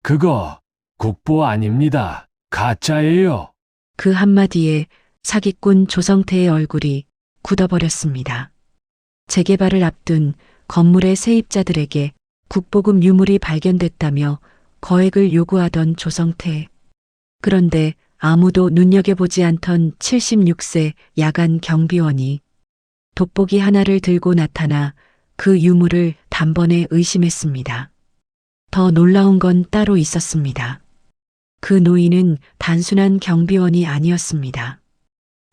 그거 국보 아닙니다. 가짜예요. 그 한마디에 사기꾼 조성태의 얼굴이 굳어버렸습니다. 재개발을 앞둔 건물의 세입자들에게 국보급 유물이 발견됐다며 거액을 요구하던 조성태. 그런데 아무도 눈여겨보지 않던 76세 야간 경비원이 돋보기 하나를 들고 나타나 그 유물을 단번에 의심했습니다. 더 놀라운 건 따로 있었습니다. 그 노인은 단순한 경비원이 아니었습니다.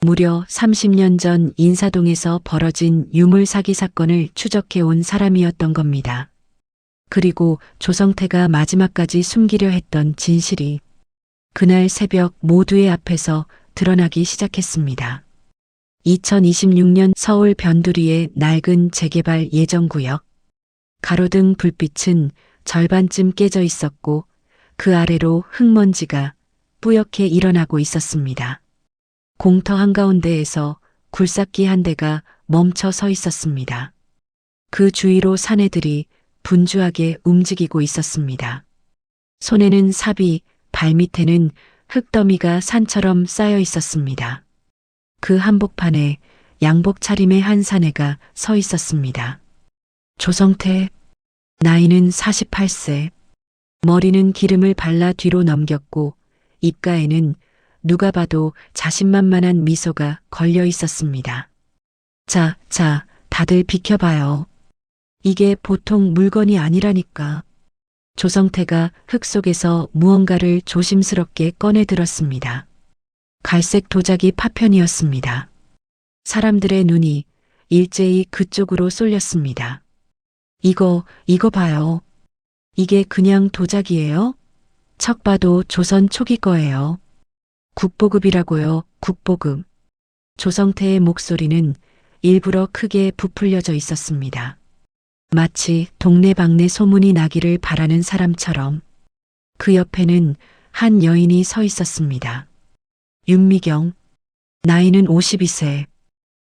무려 30년 전 인사동에서 벌어진 유물 사기 사건을 추적해온 사람이었던 겁니다. 그리고 조성태가 마지막까지 숨기려 했던 진실이 그날 새벽 모두의 앞에서 드러나기 시작했습니다. 2026년 서울 변두리의 낡은 재개발 예정구역. 가로등 불빛은 절반쯤 깨져 있었고 그 아래로 흙먼지가 뿌옇게 일어나고 있었습니다. 공터 한가운데에서 굴삭기 한 대가 멈춰 서 있었습니다. 그 주위로 사내들이 분주하게 움직이고 있었습니다. 손에는 삽이, 발밑에는 흙더미가 산처럼 쌓여 있었습니다. 그 한복판에 양복 차림의 한 사내가 서 있었습니다. 조성태, 나이는 48세, 머리는 기름을 발라 뒤로 넘겼고 입가에는 누가 봐도 자신만만한 미소가 걸려 있었습니다. 자, 다들 비켜봐요. 이게 보통 물건이 아니라니까. 조성태가 흙 속에서 무언가를 조심스럽게 꺼내 들었습니다. 갈색 도자기 파편이었습니다. 사람들의 눈이 일제히 그쪽으로 쏠렸습니다. 이거 봐요. 이게 그냥 도자기예요? 척 봐도 조선 초기 거예요. 국보급이라고요, 국보급. 조성태의 목소리는 일부러 크게 부풀려져 있었습니다. 마치 동네방네 소문이 나기를 바라는 사람처럼. 그 옆에는 한 여인이 서 있었습니다. 윤미경, 나이는 52세.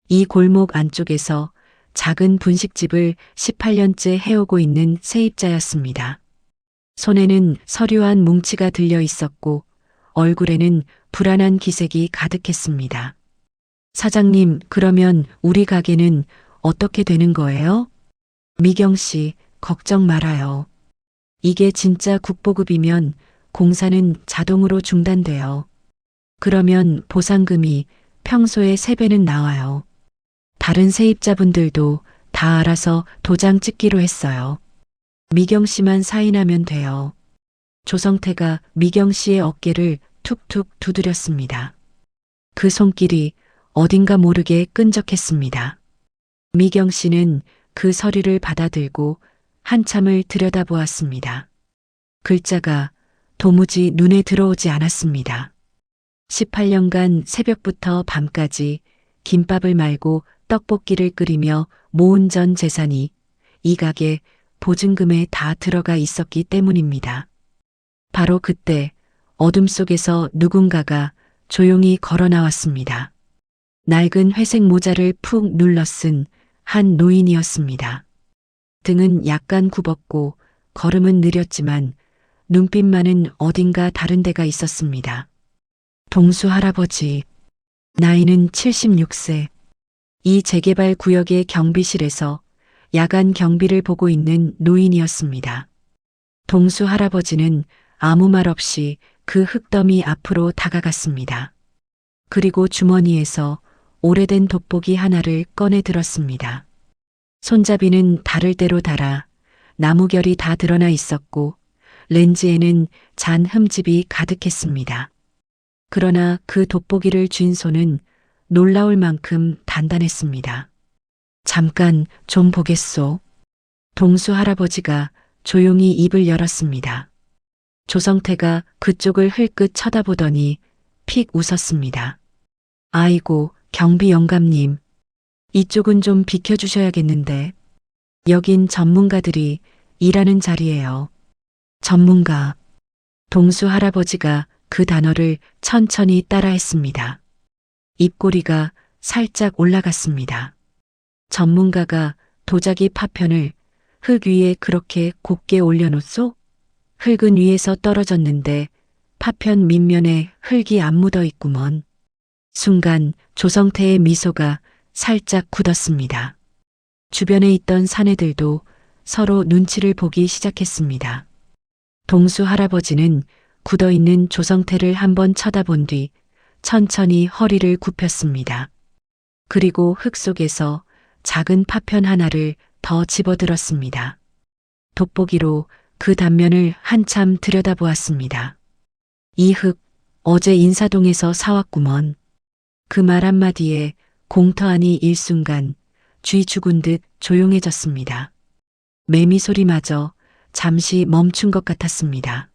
이 골목 안쪽에서 작은 분식집을 18년째 해오고 있는 세입자였습니다. 손에는 서류한 뭉치가 들려 있었고 얼굴에는 불안한 기색이 가득했습니다. 사장님, 그러면 우리 가게는 어떻게 되는 거예요? 미경 씨, 걱정 말아요. 이게 진짜 국보급이면 공사는 자동으로 중단돼요. 그러면 보상금이 평소의 3배는 나와요. 다른 세입자분들도 다 알아서 도장 찍기로 했어요. 미경 씨만 사인하면 돼요. 조성태가 미경 씨의 어깨를 툭툭 두드렸습니다. 그 손길이 어딘가 모르게 끈적했습니다. 미경 씨는 그 서류를 받아들고 한참을 들여다보았습니다. 글자가 도무지 눈에 들어오지 않았습니다. 18년간 새벽부터 밤까지 김밥을 말고 떡볶이를 끓이며 모은 전 재산이 이 가게 보증금에 다 들어가 있었기 때문입니다. 바로 그때 어둠 속에서 누군가가 조용히 걸어 나왔습니다. 낡은 회색 모자를 푹 눌러 쓴 한 노인이었습니다. 등은 약간 굽었고 걸음은 느렸지만 눈빛만은 어딘가 다른 데가 있었습니다. 동수 할아버지, 나이는 76세. 이 재개발 구역의 경비실에서 야간 경비를 보고 있는 노인이었습니다. 동수 할아버지는 아무 말 없이 그 흙더미 앞으로 다가갔습니다. 그리고 주머니에서 오래된 돋보기 하나를 꺼내 들었습니다. 손잡이는 다를 대로 달아 나무결이 다 드러나 있었고 렌즈에는 잔 흠집이 가득했습니다. 그러나 그 돋보기를 쥔 손은 놀라울 만큼 단단했습니다. 잠깐 좀 보겠소. 동수 할아버지가 조용히 입을 열었습니다. 조성태가 그쪽을 흘끗 쳐다보더니 픽 웃었습니다. 아이고, 경비 영감님. 이쪽은 좀 비켜주셔야겠는데. 여긴 전문가들이 일하는 자리예요. 전문가. 동수 할아버지가 그 단어를 천천히 따라했습니다. 입꼬리가 살짝 올라갔습니다. 전문가가 도자기 파편을 흙 위에 그렇게 곱게 올려놓소? 흙은 위에서 떨어졌는데 파편 밑면에 흙이 안 묻어 있구먼. 순간 조성태의 미소가 살짝 굳었습니다. 주변에 있던 사내들도 서로 눈치를 보기 시작했습니다. 동수 할아버지는 굳어있는 조성태를 한번 쳐다본 뒤 천천히 허리를 굽혔습니다. 그리고 흙 속에서 작은 파편 하나를 더 집어들었습니다. 돋보기로 그 단면을 한참 들여다보았습니다. 이 흙, 어제 인사동에서 사왔구먼. 그 말 한마디에 공터 안이 일순간 쥐 죽은 듯 조용해졌습니다. 매미 소리마저 잠시 멈춘 것 같았습니다.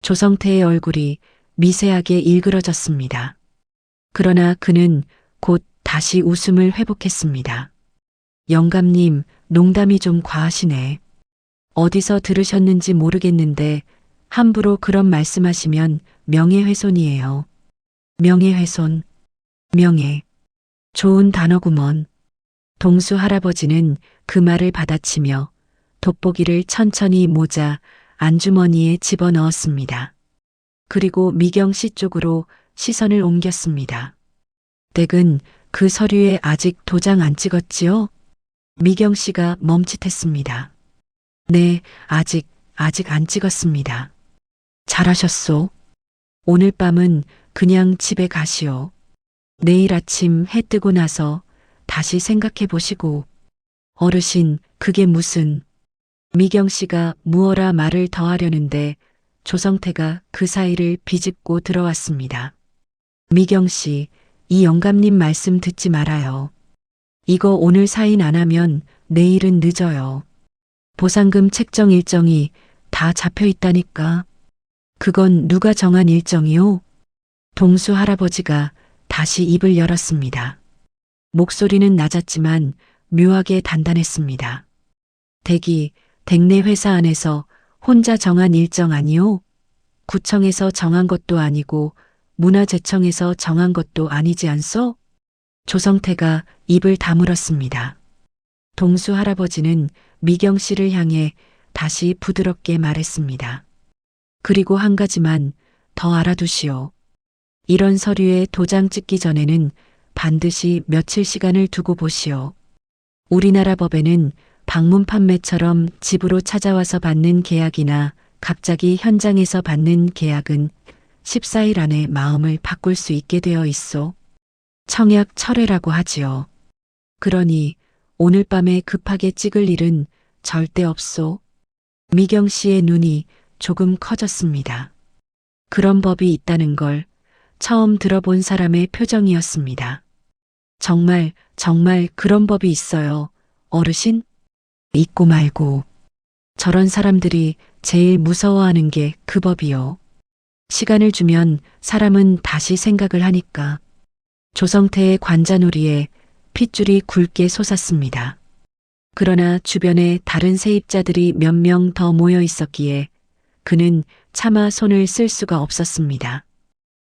조성태의 얼굴이 미세하게 일그러졌습니다. 그러나 그는 곧 다시 웃음을 회복했습니다. 영감님, 농담이 좀 과하시네. 어디서 들으셨는지 모르겠는데 함부로 그런 말씀하시면 명예훼손이에요. 명예훼손. 명예. 좋은 단어구먼. 동수 할아버지는 그 말을 받아치며 돋보기를 천천히 모자 안주머니에 집어넣었습니다. 그리고 미경 씨 쪽으로 시선을 옮겼습니다. 댁은 그 서류에 아직 도장 안 찍었지요? 미경 씨가 멈칫했습니다. 네, 아직 안 찍었습니다. 잘하셨소. 오늘 밤은 그냥 집에 가시오. 내일 아침 해 뜨고 나서 다시 생각해 보시고. 어르신, 그게 무슨. 미경 씨가 무어라 말을 더하려는데 조성태가 그 사이를 비집고 들어왔습니다. 미경 씨, 이 영감님 말씀 듣지 말아요. 이거 오늘 사인 안 하면 내일은 늦어요. 보상금 책정 일정이 다 잡혀 있다니까. 그건 누가 정한 일정이요? 동수 할아버지가 다시 입을 열었습니다. 목소리는 낮았지만 묘하게 단단했습니다. 댁내 회사 안에서 혼자 정한 일정 아니요? 구청에서 정한 것도 아니고 문화재청에서 정한 것도 아니지 않소? 조성태가 입을 다물었습니다. 동수 할아버지는 미경 씨를 향해 다시 부드럽게 말했습니다. 그리고 한 가지만 더 알아두시오. 이런 서류에 도장 찍기 전에는 반드시 며칠 시간을 두고 보시오. 우리나라 법에는 방문 판매처럼 집으로 찾아와서 받는 계약이나 갑자기 현장에서 받는 계약은 14일 안에 마음을 바꿀 수 있게 되어 있소. 청약 철회라고 하지요. 그러니 오늘 밤에 급하게 찍을 일은 절대 없소. 미경 씨의 눈이 조금 커졌습니다. 그런 법이 있다는 걸 처음 들어본 사람의 표정이었습니다. 정말 그런 법이 있어요, 어르신? 있고 말고. 저런 사람들이 제일 무서워하는 게 그 법이요. 시간을 주면 사람은 다시 생각을 하니까. 조성태의 관자놀이에 핏줄이 굵게 솟았습니다. 그러나 주변에 다른 세입자들이 몇 명 더 모여 있었기에 그는 차마 손을 쓸 수가 없었습니다.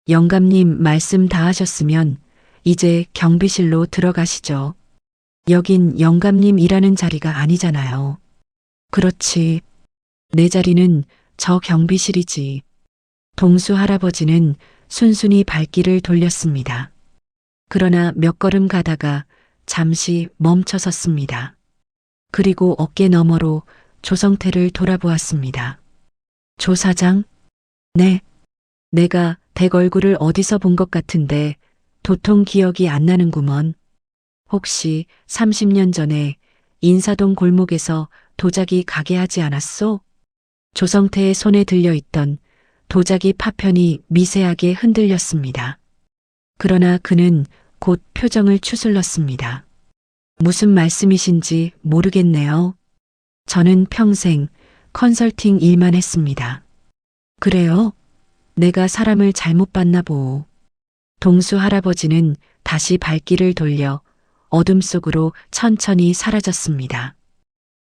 영감님 말씀 다 하셨으면 이제 경비실로 들어가시죠. 여긴 영감님 일하는 자리가 아니잖아요. 그렇지. 내 자리는 저 경비실이지. 동수 할아버지는 순순히 발길을 돌렸습니다. 그러나 몇 걸음 가다가 잠시 멈춰 섰습니다. 그리고 어깨 너머로 조성태를 돌아보았습니다. 조 사장? 네. 내가 댁 얼굴을 어디서 본 것 같은데 도통 기억이 안 나는구먼. 혹시 30년 전에 인사동 골목에서 도자기 가게 하지 않았소? 조성태의 손에 들려있던 도자기 파편이 미세하게 흔들렸습니다. 그러나 그는 곧 표정을 추슬렀습니다. 무슨 말씀이신지 모르겠네요. 저는 평생 컨설팅 일만 했습니다. 그래요? 내가 사람을 잘못 봤나 보오. 동수 할아버지는 다시 발길을 돌려 어둠 속으로 천천히 사라졌습니다.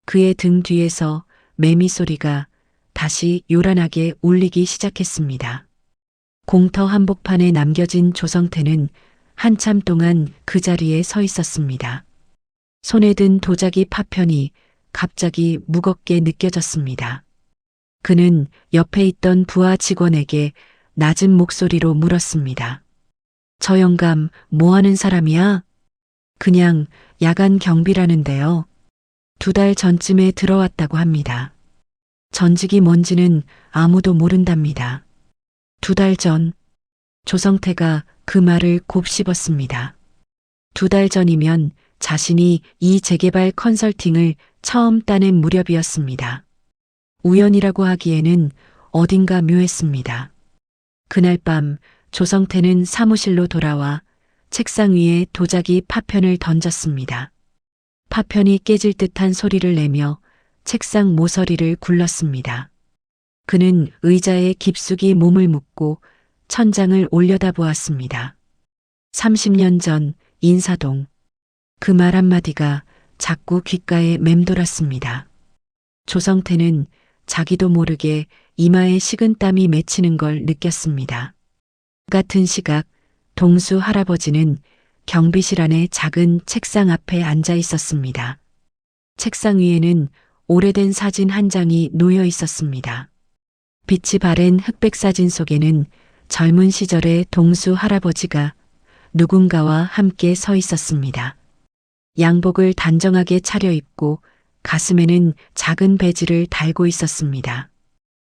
그의 등 뒤에서 매미 소리가 다시 요란하게 울리기 시작했습니다. 공터 한복판에 남겨진 조성태는 한참 동안 그 자리에 서 있었습니다. 손에 든 도자기 파편이 갑자기 무겁게 느껴졌습니다. 그는 옆에 있던 부하 직원에게 낮은 목소리로 물었습니다. 저 영감 뭐 하는 사람이야? 그냥 야간 경비라는데요. 2달 전쯤에 들어왔다고 합니다. 전직이 뭔지는 아무도 모른답니다. 2달 전, 조성태가 그 말을 곱씹었습니다. 2달 전이면 자신이 이 재개발 컨설팅을 처음 따낸 무렵이었습니다. 우연이라고 하기에는 어딘가 묘했습니다. 그날 밤 조성태는 사무실로 돌아와 책상 위에 도자기 파편을 던졌습니다. 파편이 깨질 듯한 소리를 내며 책상 모서리를 굴렀습니다. 그는 의자에 깊숙이 몸을 묻고 천장을 올려다보았습니다. 30년 전 인사동. 그 말 한마디가 자꾸 귓가에 맴돌았습니다. 조성태는 자기도 모르게 이마에 식은땀이 맺히는 걸 느꼈습니다. 같은 시각 동수 할아버지는 경비실 안의 작은 책상 앞에 앉아 있었습니다. 책상 위에는 오래된 사진 한 장이 놓여 있었습니다. 빛이 바랜 흑백 사진 속에는 젊은 시절의 동수 할아버지가 누군가와 함께 서 있었습니다. 양복을 단정하게 차려입고 가슴에는 작은 배지를 달고 있었습니다.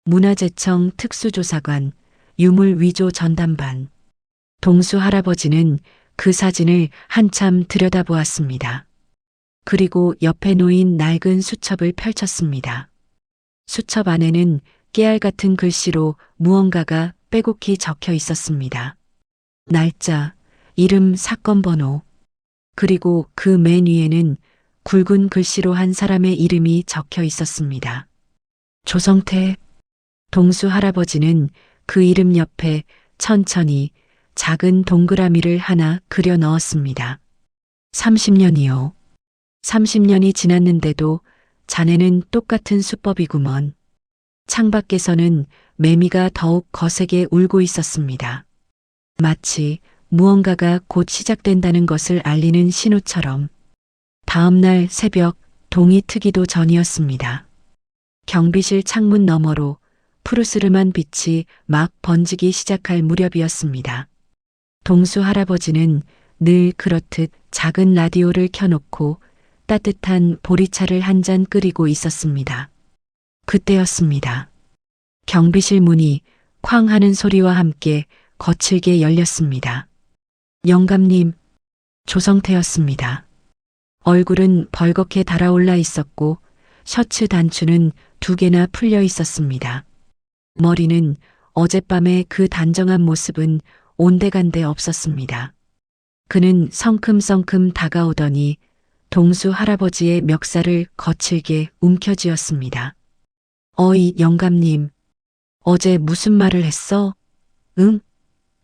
문화재청 특수조사관, 유물위조 전담반. 동수 할아버지는 그 사진을 한참 들여다보았습니다. 그리고 옆에 놓인 낡은 수첩을 펼쳤습니다. 수첩 안에는 깨알 같은 글씨로 무언가가 빼곡히 적혀 있었습니다. 날짜, 이름, 사건 번호. 그리고 그 맨 위에는 굵은 글씨로 한 사람의 이름이 적혀 있었습니다. 조성태. 동수 할아버지는 그 이름 옆에 천천히 작은 동그라미를 하나 그려 넣었습니다. 30년이요. 30년이 지났는데도 자네는 똑같은 수법이구먼. 창밖에서는 매미가 더욱 거세게 울고 있었습니다. 마치 무언가가 곧 시작된다는 것을 알리는 신호처럼. 다음 날 새벽 동이 트기도 전이었습니다. 경비실 창문 너머로 푸르스름한 빛이 막 번지기 시작할 무렵이었습니다. 동수 할아버지는 늘 그렇듯 작은 라디오를 켜놓고 따뜻한 보리차를 한 잔 끓이고 있었습니다. 그때였습니다. 경비실 문이 쾅 하는 소리와 함께 거칠게 열렸습니다. 영감님, 조성태였습니다. 얼굴은 벌겋게 달아올라 있었고 셔츠 단추는 2개나 풀려 있었습니다. 머리는 어젯밤의 그 단정한 모습은 온데간데 없었습니다. 그는 성큼성큼 다가오더니 동수 할아버지의 멱살을 거칠게 움켜쥐었습니다. 어이 영감님, 어제 무슨 말을 했어? 응?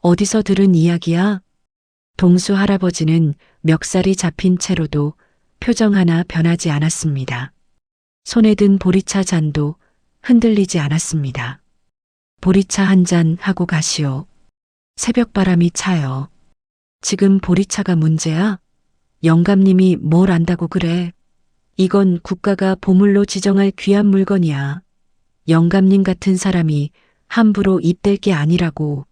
어디서 들은 이야기야? 동수 할아버지는 멱살이 잡힌 채로도 표정 하나 변하지 않았습니다. 손에 든 보리차 잔도 흔들리지 않았습니다. 보리차 한 잔 하고 가시오. 새벽바람이 차요. 지금 보리차가 문제야? 영감님이 뭘 안다고 그래? 이건 국가가 보물로 지정할 귀한 물건이야. 영감님 같은 사람이 함부로 입댈 게 아니라고.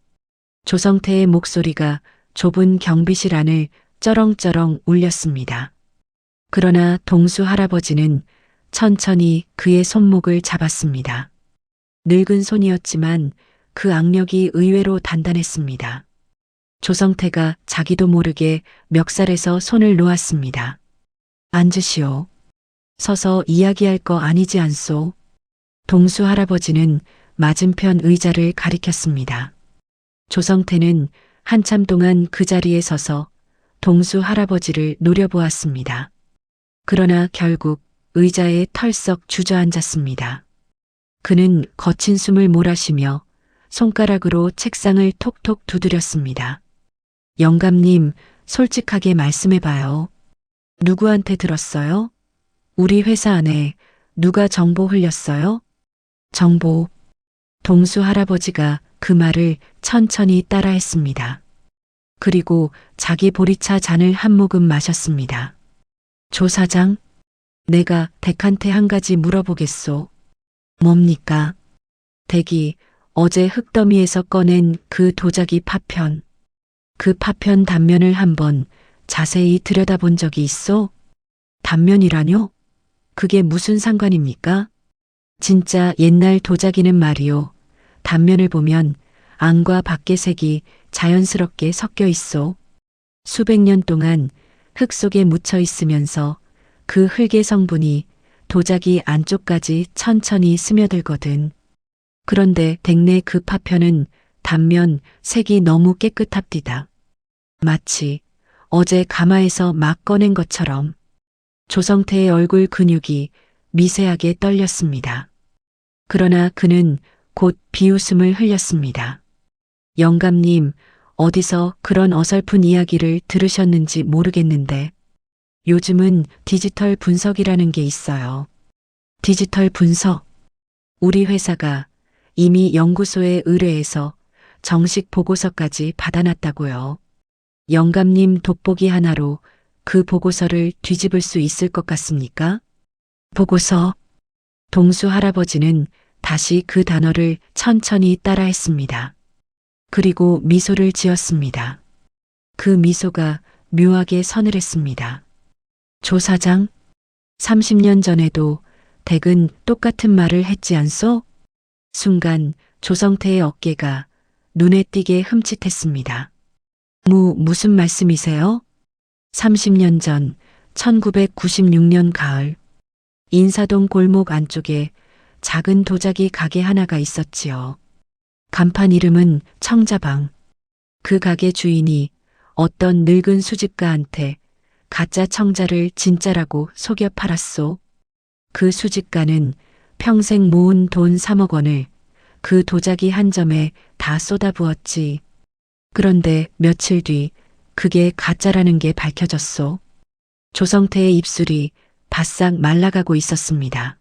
조성태의 목소리가 좁은 경비실 안을 쩌렁쩌렁 울렸습니다. 그러나 동수 할아버지는 천천히 그의 손목을 잡았습니다. 늙은 손이었지만 그 악력이 의외로 단단했습니다. 조성태가 자기도 모르게 멱살에서 손을 놓았습니다. 앉으시오. 서서 이야기할 거 아니지 않소? 동수 할아버지는 맞은편 의자를 가리켰습니다. 조성태는 한참 동안 그 자리에 서서 동수 할아버지를 노려보았습니다. 그러나 결국 의자에 털썩 주저앉았습니다. 그는 거친 숨을 몰아쉬며 손가락으로 책상을 톡톡 두드렸습니다. 영감님, 솔직하게 말씀해봐요. 누구한테 들었어요? 우리 회사 안에 누가 정보 흘렸어요? 정보. 동수 할아버지가 그 말을 천천히 따라했습니다. 그리고 자기 보리차 잔을 한 모금 마셨습니다. 조 사장, 내가 댁한테 한 가지 물어보겠소. 뭡니까? 댁이 어제 흙더미에서 꺼낸 그 도자기 파편. 그 파편 단면을 한번 자세히 들여다본 적이 있어? 단면이라뇨? 그게 무슨 상관입니까? 진짜 옛날 도자기는 말이요. 단면을 보면 안과 밖의 색이 자연스럽게 섞여 있어. 수백 년 동안 흙 속에 묻혀 있으면서 그 흙의 성분이 도자기 안쪽까지 천천히 스며들거든. 그런데 댁내 그 파편은 단면 색이 너무 깨끗합디다. 마치 어제 가마에서 막 꺼낸 것처럼. 조성태의 얼굴 근육이 미세하게 떨렸습니다. 그러나 그는 곧 비웃음을 흘렸습니다. 영감님, 어디서 그런 어설픈 이야기를 들으셨는지 모르겠는데 요즘은 디지털 분석이라는 게 있어요. 디지털 분석. 우리 회사가 이미 연구소에 의뢰해서 정식 보고서까지 받아놨다고요. 영감님 돋보기 하나로 그 보고서를 뒤집을 수 있을 것 같습니까? 보고서. 동수 할아버지는 다시 그 단어를 천천히 따라했습니다. 그리고 미소를 지었습니다. 그 미소가 묘하게 서늘했습니다. 조 사장, 30년 전에도 댁은 똑같은 말을 했지 않소? 순간 조성태의 어깨가 눈에 띄게 흠칫했습니다. 무슨 말씀이세요? 30년 전 1996년 가을 인사동 골목 안쪽에 작은 도자기 가게 하나가 있었지요. 간판 이름은 청자방. 그 가게 주인이 어떤 늙은 수집가한테 가짜 청자를 진짜라고 속여 팔았소. 그 수집가는 평생 모은 돈 3억 원을 그 도자기 한 점에 다 쏟아부었지. 그런데 며칠 뒤 그게 가짜라는 게 밝혀졌소. 조성태의 입술이 바싹 말라가고 있었습니다.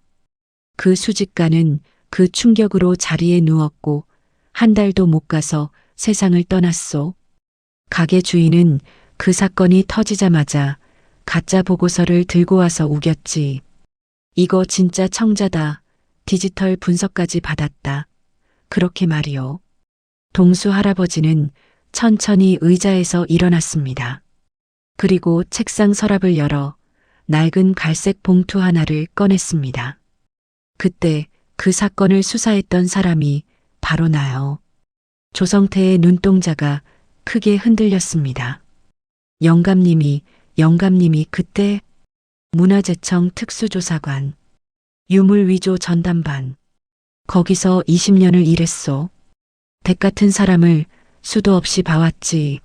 그 수집가는 그 충격으로 자리에 누웠고 한 달도 못 가서 세상을 떠났소. 가게 주인은 그 사건이 터지자마자 가짜 보고서를 들고 와서 우겼지. 이거 진짜 청자다. 디지털 분석까지 받았다. 그렇게 말이요. 동수 할아버지는 천천히 의자에서 일어났습니다. 그리고 책상 서랍을 열어 낡은 갈색 봉투 하나를 꺼냈습니다. 그때 그 사건을 수사했던 사람이 바로 나요. 조성태의 눈동자가 크게 흔들렸습니다. 영감님이 그때 문화재청 특수조사관, 유물위조 전담반, 거기서 20년을 일했소. 댁 같은 사람을 수도 없이 봐왔지.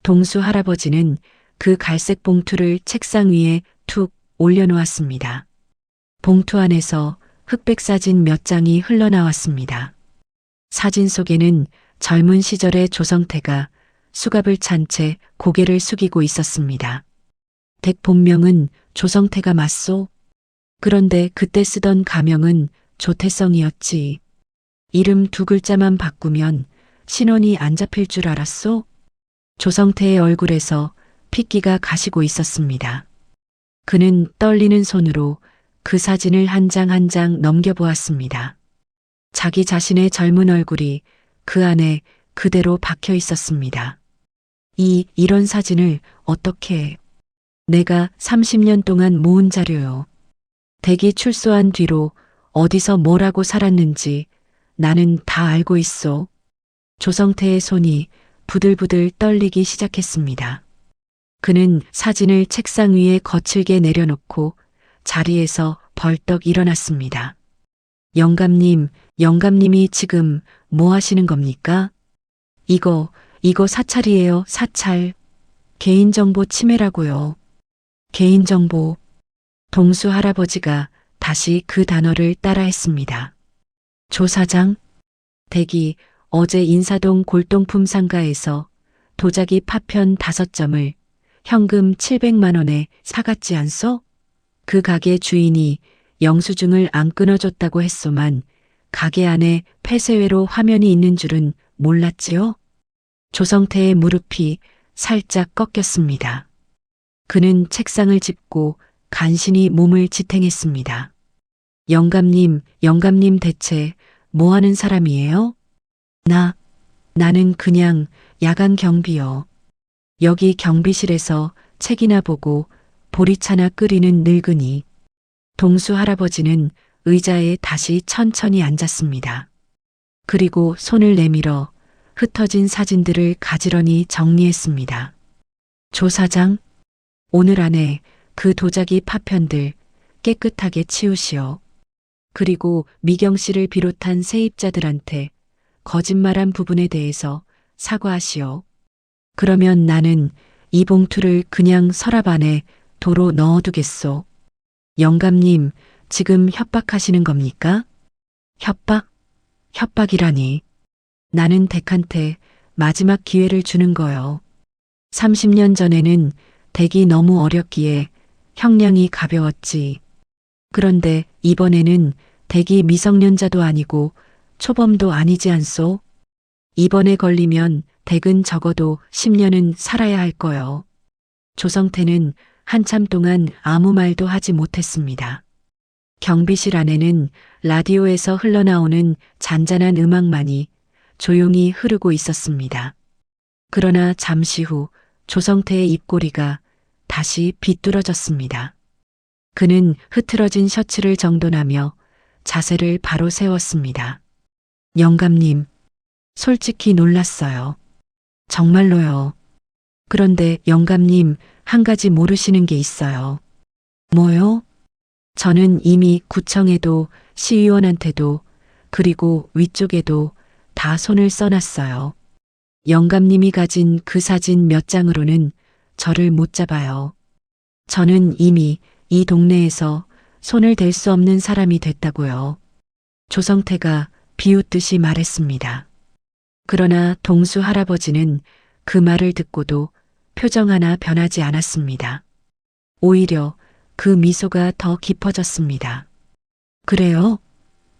동수 할아버지는 그 갈색 봉투를 책상 위에 툭 올려놓았습니다. 봉투 안에서 흑백 사진 몇 장이 흘러나왔습니다. 사진 속에는 젊은 시절의 조성태가 수갑을 찬 채 고개를 숙이고 있었습니다. 댁 본명은 조성태가 맞소? 그런데 그때 쓰던 가명은 조태성이었지. 이름 두 글자만 바꾸면 신원이 안 잡힐 줄 알았소? 조성태의 얼굴에서 핏기가 가시고 있었습니다. 그는 떨리는 손으로 그 사진을 한 장 한 장 넘겨보았습니다. 자기 자신의 젊은 얼굴이 그 안에 그대로 박혀 있었습니다. 이런 사진을 어떻게... 내가 30년 동안 모은 자료요. 댁이 출소한 뒤로 어디서 뭐라고 살았는지 나는 다 알고 있어. 조성태의 손이 부들부들 떨리기 시작했습니다. 그는 사진을 책상 위에 거칠게 내려놓고 자리에서 벌떡 일어났습니다. 영감님이 지금 뭐 하시는 겁니까? 이거 사찰이에요, 사찰. 개인정보 침해라고요. 개인정보. 동수 할아버지가 다시 그 단어를 따라했습니다. 조 사장, 댁이 어제 인사동 골동품 상가에서 도자기 파편 5점을 현금 700만 원에 사갔지 않소? 그 가게 주인이 영수증을 안 끊어줬다고 했소만 가게 안에 폐쇄회로 화면이 있는 줄은 몰랐지요? 조성태의 무릎이 살짝 꺾였습니다. 그는 책상을 짚고 간신히 몸을 지탱했습니다. 영감님 대체 뭐 하는 사람이에요? 나는 그냥 야간 경비요. 여기 경비실에서 책이나 보고 보리차나 끓이는 늙은이. 동수 할아버지는 의자에 다시 천천히 앉았습니다. 그리고 손을 내밀어 흩어진 사진들을 가지런히 정리했습니다. 조 사장, 오늘 안에 그 도자기 파편들 깨끗하게 치우시오. 그리고 미경 씨를 비롯한 세입자들한테 거짓말한 부분에 대해서 사과하시오. 그러면 나는 이 봉투를 그냥 서랍 안에 도로 넣어두겠소. 영감님, 지금 협박하시는 겁니까? 협박이라니. 나는 댁한테 마지막 기회를 주는 거요. 30년 전에는 댁이 너무 어렸기에 형량이 가벼웠지. 그런데 이번에는 댁이 미성년자도 아니고 초범도 아니지 않소? 이번에 걸리면 댁은 적어도 10년은 살아야 할 거요. 조성태는 한참 동안 아무 말도 하지 못했습니다. 경비실 안에는 라디오에서 흘러나오는 잔잔한 음악만이 조용히 흐르고 있었습니다. 그러나 잠시 후 조성태의 입꼬리가 다시 비뚤어졌습니다. 그는 흐트러진 셔츠를 정돈하며 자세를 바로 세웠습니다. 영감님, 솔직히 놀랐어요. 정말로요. 그런데 영감님, 한 가지 모르시는 게 있어요. 뭐요? 저는 이미 구청에도 시의원한테도 그리고 위쪽에도 다 손을 써놨어요. 영감님이 가진 그 사진 몇 장으로는 저를 못 잡아요. 저는 이미 이 동네에서 손을 댈 수 없는 사람이 됐다고요. 조성태가 비웃듯이 말했습니다. 그러나 동수 할아버지는 그 말을 듣고도 표정 하나 변하지 않았습니다. 오히려 그 미소가 더 깊어졌습니다. 그래요?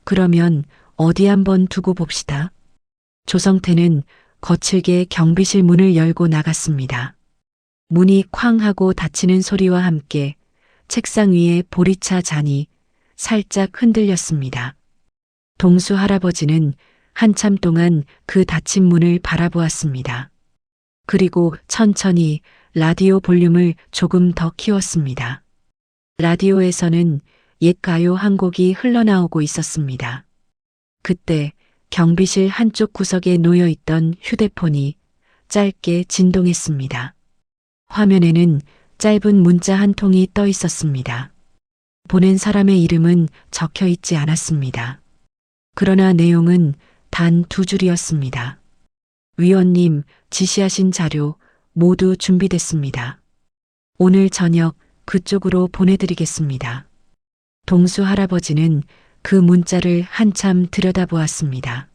그러면 어디 한번 두고 봅시다. 조성태는 거칠게 경비실 문을 열고 나갔습니다. 문이 쾅 하고 닫히는 소리와 함께 책상 위에 보리차 잔이 살짝 흔들렸습니다. 동수 할아버지는 한참 동안 그 닫힌 문을 바라보았습니다. 그리고 천천히 라디오 볼륨을 조금 더 키웠습니다. 라디오에서는 옛 가요 한 곡이 흘러나오고 있었습니다. 그때 경비실 한쪽 구석에 놓여 있던 휴대폰이 짧게 진동했습니다. 화면에는 짧은 문자 한 통이 떠 있었습니다. 보낸 사람의 이름은 적혀 있지 않았습니다. 그러나 내용은 단 2줄이었습니다. 위원님, 지시하신 자료 모두 준비됐습니다. 오늘 저녁 그쪽으로 보내드리겠습니다. 동수 할아버지는 그 문자를 한참 들여다보았습니다.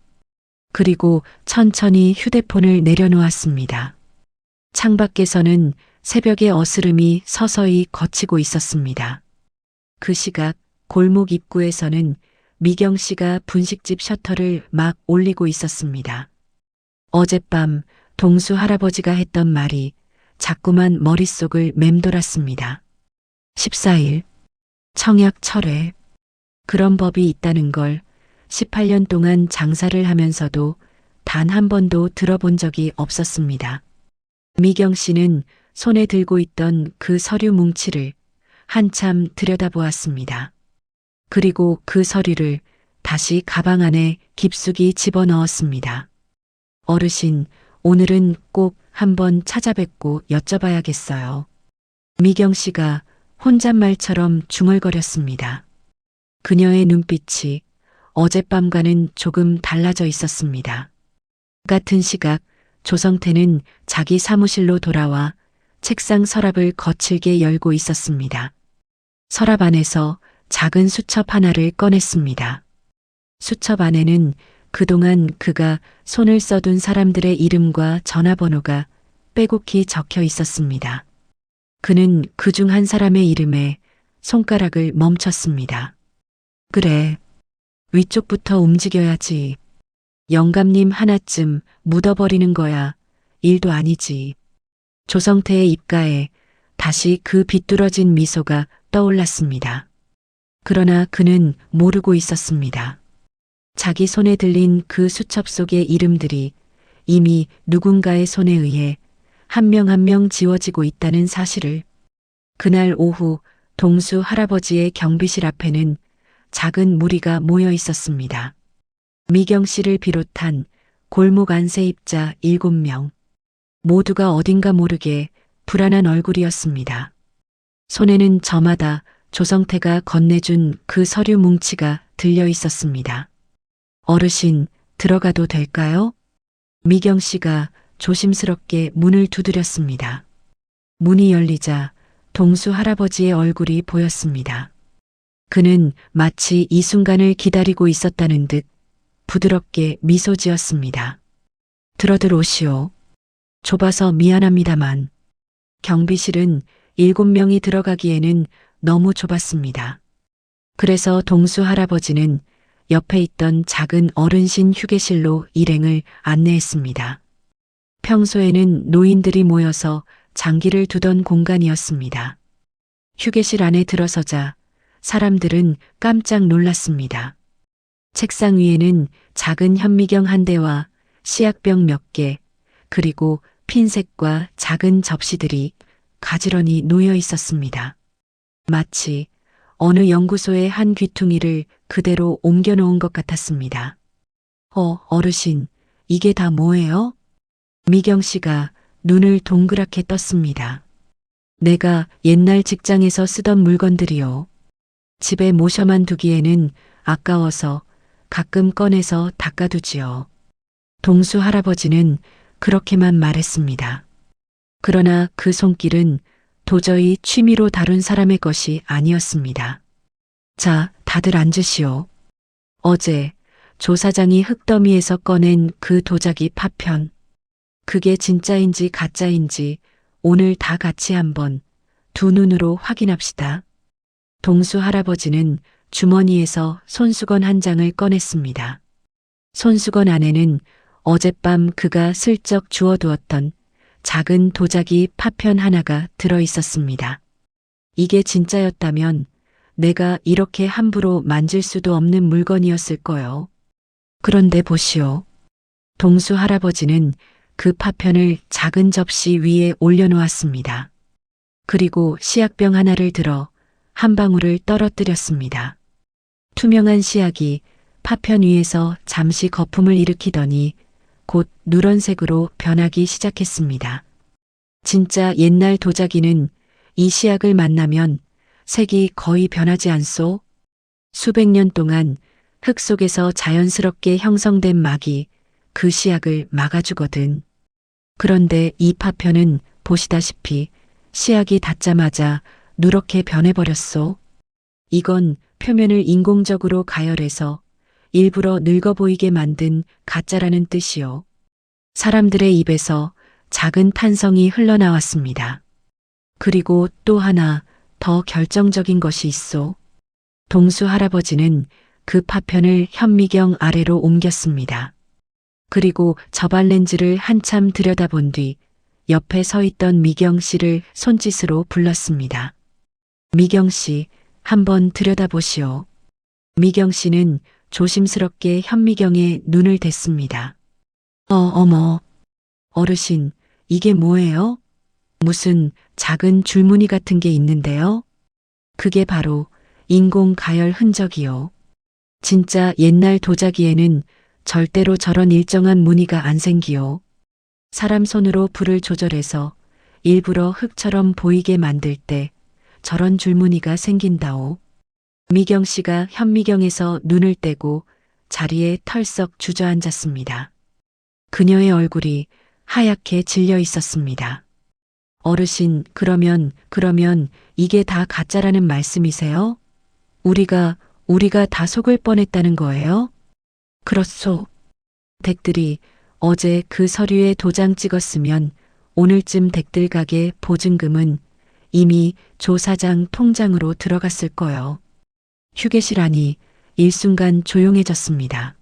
그리고 천천히 휴대폰을 내려놓았습니다. 창밖에서는 새벽의 어스름이 서서히 걷히고 있었습니다. 그 시각 골목 입구에서는 미경 씨가 분식집 셔터를 막 올리고 있었습니다. 어젯밤 동수 할아버지가 했던 말이 자꾸만 머릿속을 맴돌았습니다. 14일 청약 철회. 그런 법이 있다는 걸 18년 동안 장사를 하면서도 단 한 번도 들어본 적이 없었습니다. 미경 씨는 손에 들고 있던 그 서류 뭉치를 한참 들여다보았습니다. 그리고 그 서류를 다시 가방 안에 깊숙이 집어넣었습니다. 어르신, 오늘은 꼭 한번 찾아뵙고 여쭤봐야겠어요. 미경 씨가 혼잣말처럼 중얼거렸습니다. 그녀의 눈빛이 어젯밤과는 조금 달라져 있었습니다. 같은 시각 조성태는 자기 사무실로 돌아와 책상 서랍을 거칠게 열고 있었습니다. 서랍 안에서 작은 수첩 하나를 꺼냈습니다. 수첩 안에는 그동안 그가 손을 써둔 사람들의 이름과 전화번호가 빼곡히 적혀 있었습니다. 그는 그중 한 사람의 이름에 손가락을 멈췄습니다. 그래, 위쪽부터 움직여야지. 영감님 하나쯤 묻어버리는 거야 일도 아니지. 조성태의 입가에 다시 그 비뚤어진 미소가 떠올랐습니다. 그러나 그는 모르고 있었습니다. 자기 손에 들린 그 수첩 속의 이름들이 이미 누군가의 손에 의해 한 명 한 명 지워지고 있다는 사실을. 그날 오후 동수 할아버지의 경비실 앞에는 작은 무리가 모여 있었습니다. 미경 씨를 비롯한 골목 안세입자 7명. 모두가 어딘가 모르게 불안한 얼굴이었습니다. 손에는 저마다 조성태가 건네준 그 서류 뭉치가 들려 있었습니다. 어르신, 들어가도 될까요? 미경 씨가 조심스럽게 문을 두드렸습니다. 문이 열리자 동수 할아버지의 얼굴이 보였습니다. 그는 마치 이 순간을 기다리고 있었다는 듯 부드럽게 미소 지었습니다. 들어들 오시오. 좁아서 미안합니다만. 경비실은 7명이 들어가기에는 너무 좁았습니다. 그래서 동수 할아버지는 옆에 있던 작은 어른신 휴게실로 일행을 안내했습니다. 평소에는 노인들이 모여서 장기를 두던 공간이었습니다. 휴게실 안에 들어서자 사람들은 깜짝 놀랐습니다. 책상 위에는 작은 현미경 한 대와 시약병 몇 개, 그리고 핀셋과 작은 접시들이 가지런히 놓여 있었습니다. 마치 어느 연구소의 한 귀퉁이를 그대로 옮겨놓은 것 같았습니다. 어르신, 이게 다 뭐예요? 미경 씨가 눈을 동그랗게 떴습니다. 내가 옛날 직장에서 쓰던 물건들이요. 집에 모셔만 두기에는 아까워서 가끔 꺼내서 닦아두지요. 동수 할아버지는 그렇게만 말했습니다. 그러나 그 손길은 도저히 취미로 다룬 사람의 것이 아니었습니다. 자, 다들 앉으시오. 어제 조 사장이 흙더미에서 꺼낸 그 도자기 파편. 그게 진짜인지 가짜인지 오늘 다 같이 한번 두 눈으로 확인합시다. 동수 할아버지는 주머니에서 손수건 한 장을 꺼냈습니다. 손수건 안에는 어젯밤 그가 슬쩍 주워두었던 작은 도자기 파편 하나가 들어 있었습니다. 이게 진짜였다면 내가 이렇게 함부로 만질 수도 없는 물건이었을 거요. 그런데 보시오. 동수 할아버지는 그 파편을 작은 접시 위에 올려놓았습니다. 그리고 시약병 하나를 들어 한 방울을 떨어뜨렸습니다. 투명한 시약이 파편 위에서 잠시 거품을 일으키더니 곧 누런색으로 변하기 시작했습니다. 진짜 옛날 도자기는 이 시약을 만나면 색이 거의 변하지 않소? 수백 년 동안 흙 속에서 자연스럽게 형성된 막이 그 시약을 막아주거든. 그런데 이 파편은 보시다시피 시약이 닿자마자 누렇게 변해버렸소. 이건 표면을 인공적으로 가열해서 일부러 늙어 보이게 만든 가짜라는 뜻이요. 사람들의 입에서 작은 탄성이 흘러나왔습니다. 그리고 또 하나 더 결정적인 것이 있소. 동수 할아버지는 그 파편을 현미경 아래로 옮겼습니다. 그리고 저발 렌즈를 한참 들여다본 뒤 옆에 서 있던 미경 씨를 손짓으로 불렀습니다. 미경 씨, 한번 들여다보시오. 미경 씨는 조심스럽게 현미경에 눈을 댔습니다. 어머, 어르신, 이게 뭐예요? 무슨 작은 줄무늬 같은 게 있는데요? 그게 바로 인공 가열 흔적이요. 진짜 옛날 도자기에는 절대로 저런 일정한 무늬가 안 생기요. 사람 손으로 불을 조절해서 일부러 흙처럼 보이게 만들 때 저런 줄무늬가 생긴다오. 미경 씨가 현미경에서 눈을 떼고 자리에 털썩 주저앉았습니다. 그녀의 얼굴이 하얗게 질려 있었습니다. 어르신, 그러면 이게 다 가짜라는 말씀이세요? 우리가 다 속을 뻔했다는 거예요? 그렇소. 댁들이 어제 그 서류에 도장 찍었으면 오늘쯤 댁들 가게 보증금은 이미 조 사장 통장으로 들어갔을 거요. 휴게실 안이 일순간 조용해졌습니다.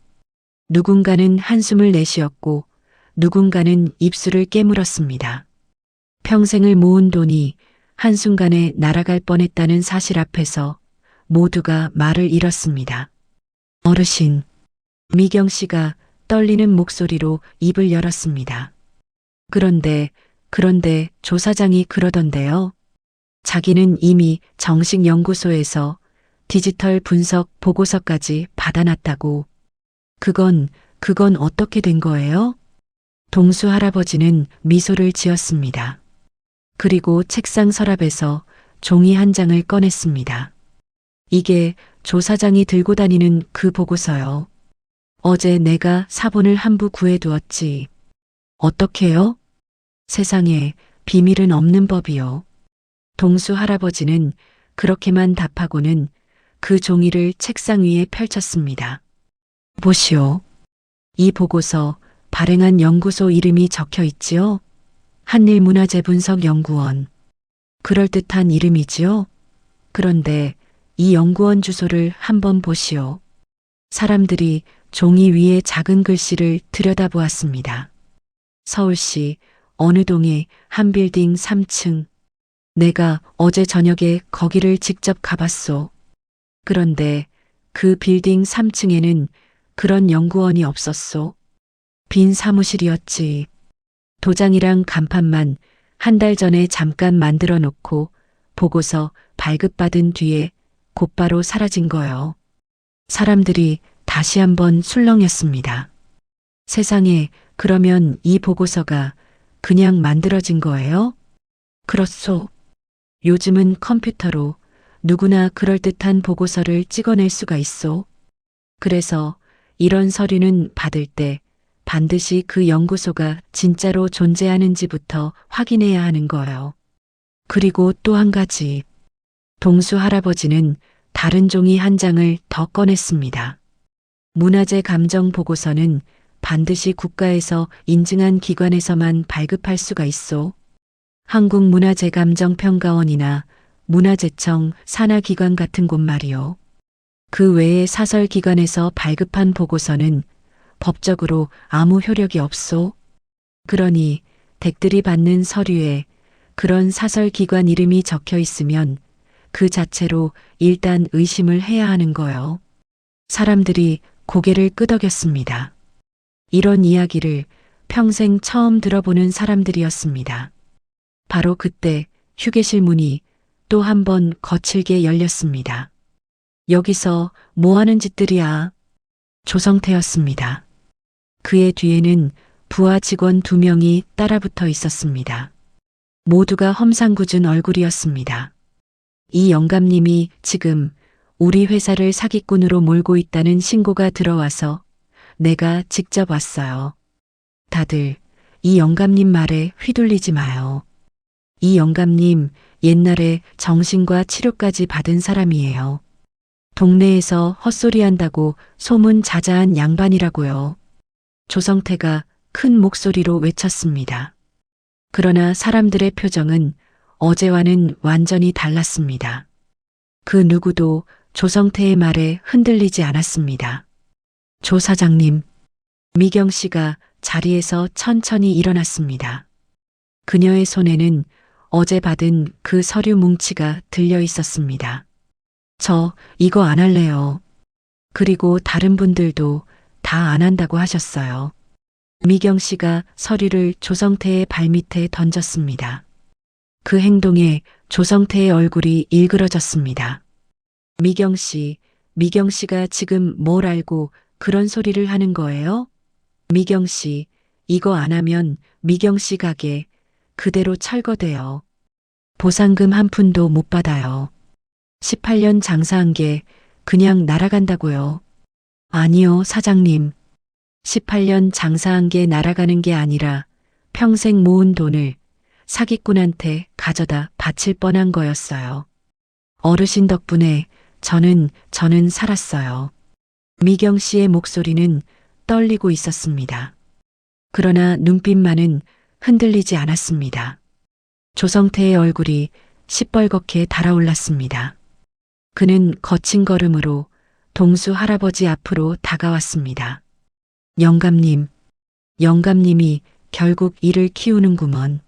누군가는 한숨을 내쉬었고 누군가는 입술을 깨물었습니다. 평생을 모은 돈이 한순간에 날아갈 뻔했다는 사실 앞에서 모두가 말을 잃었습니다. 어르신, 미경 씨가 떨리는 목소리로 입을 열었습니다. 그런데 조 사장이 그러던데요. 자기는 이미 정식연구소에서 디지털 분석 보고서까지 받아놨다고. 그건 어떻게 된 거예요? 동수 할아버지는 미소를 지었습니다. 그리고 책상 서랍에서 종이 한 장을 꺼냈습니다. 이게 조 사장이 들고 다니는 그 보고서요. 어제 내가 사본을 한 부 구해두었지. 어떻게요? 세상에 비밀은 없는 법이요. 동수 할아버지는 그렇게만 답하고는 그 종이를 책상 위에 펼쳤습니다. 보시오. 이 보고서 발행한 연구소 이름이 적혀 있지요? 한일문화재분석연구원. 그럴듯한 이름이지요? 그런데 이 연구원 주소를 한번 보시오. 사람들이 종이 위에 작은 글씨를 들여다보았습니다. 서울시 어느 동의 한 빌딩 3층. 내가 어제 저녁에 거기를 직접 가봤소. 그런데 그 빌딩 3층에는 그런 연구원이 없었소. 빈 사무실이었지. 도장이랑 간판만 한 달 전에 잠깐 만들어 놓고 보고서 발급받은 뒤에 곧바로 사라진 거요. 사람들이 다시 한번 술렁였습니다. 세상에, 그러면 이 보고서가 그냥 만들어진 거예요? 그렇소. 요즘은 컴퓨터로 누구나 그럴듯한 보고서를 찍어낼 수가 있소. 그래서 이런 서류는 받을 때 반드시 그 연구소가 진짜로 존재하는지부터 확인해야 하는 거요. 그리고 또 한 가지. 동수 할아버지는 다른 종이 한 장을 더 꺼냈습니다. 문화재 감정 보고서는 반드시 국가에서 인증한 기관에서만 발급할 수가 있소. 한국문화재감정평가원이나 문화재청 산하기관 같은 곳 말이요. 그 외에 사설기관에서 발급한 보고서는 법적으로 아무 효력이 없소. 그러니 댁들이 받는 서류에 그런 사설기관 이름이 적혀 있으면 그 자체로 일단 의심을 해야 하는 거요. 사람들이 고개를 끄덕였습니다. 이런 이야기를 평생 처음 들어보는 사람들이었습니다. 바로 그때 휴게실 문이 또 한 번 거칠게 열렸습니다. 여기서 뭐 하는 짓들이야? 조성태였습니다. 그의 뒤에는 부하 직원 2명이 따라붙어 있었습니다. 모두가 험상궂은 얼굴이었습니다. 이 영감님이 지금 우리 회사를 사기꾼으로 몰고 있다는 신고가 들어와서 내가 직접 왔어요. 다들 이 영감님 말에 휘둘리지 마요. 이 영감님 옛날에 정신과 치료까지 받은 사람이에요. 동네에서 헛소리한다고 소문 자자한 양반이라고요. 조성태가 큰 목소리로 외쳤습니다. 그러나 사람들의 표정은 어제와는 완전히 달랐습니다. 그 누구도 조성태의 말에 흔들리지 않았습니다. 조 사장님, 미경 씨가 자리에서 천천히 일어났습니다. 그녀의 손에는 어제 받은 그 서류 뭉치가 들려 있었습니다. 저 이거 안 할래요. 그리고 다른 분들도 다 안 한다고 하셨어요. 미경 씨가 서류를 조성태의 발밑에 던졌습니다. 그 행동에 조성태의 얼굴이 일그러졌습니다. 미경 씨가 지금 뭘 알고 그런 소리를 하는 거예요? 미경 씨, 이거 안 하면 미경 씨 가게 그대로 철거돼요. 보상금 한 푼도 못 받아요. 18년 장사한 게 그냥 날아간다고요. 아니요, 사장님. 18년 장사한 게 날아가는 게 아니라 평생 모은 돈을 사기꾼한테 가져다 바칠 뻔한 거였어요. 어르신 덕분에 저는 살았어요. 미경 씨의 목소리는 떨리고 있었습니다. 그러나 눈빛만은 흔들리지 않았습니다. 조성태의 얼굴이 시뻘겋게 달아올랐습니다. 그는 거친 걸음으로 동수 할아버지 앞으로 다가왔습니다. 영감님이 결국 이를 키우는구먼.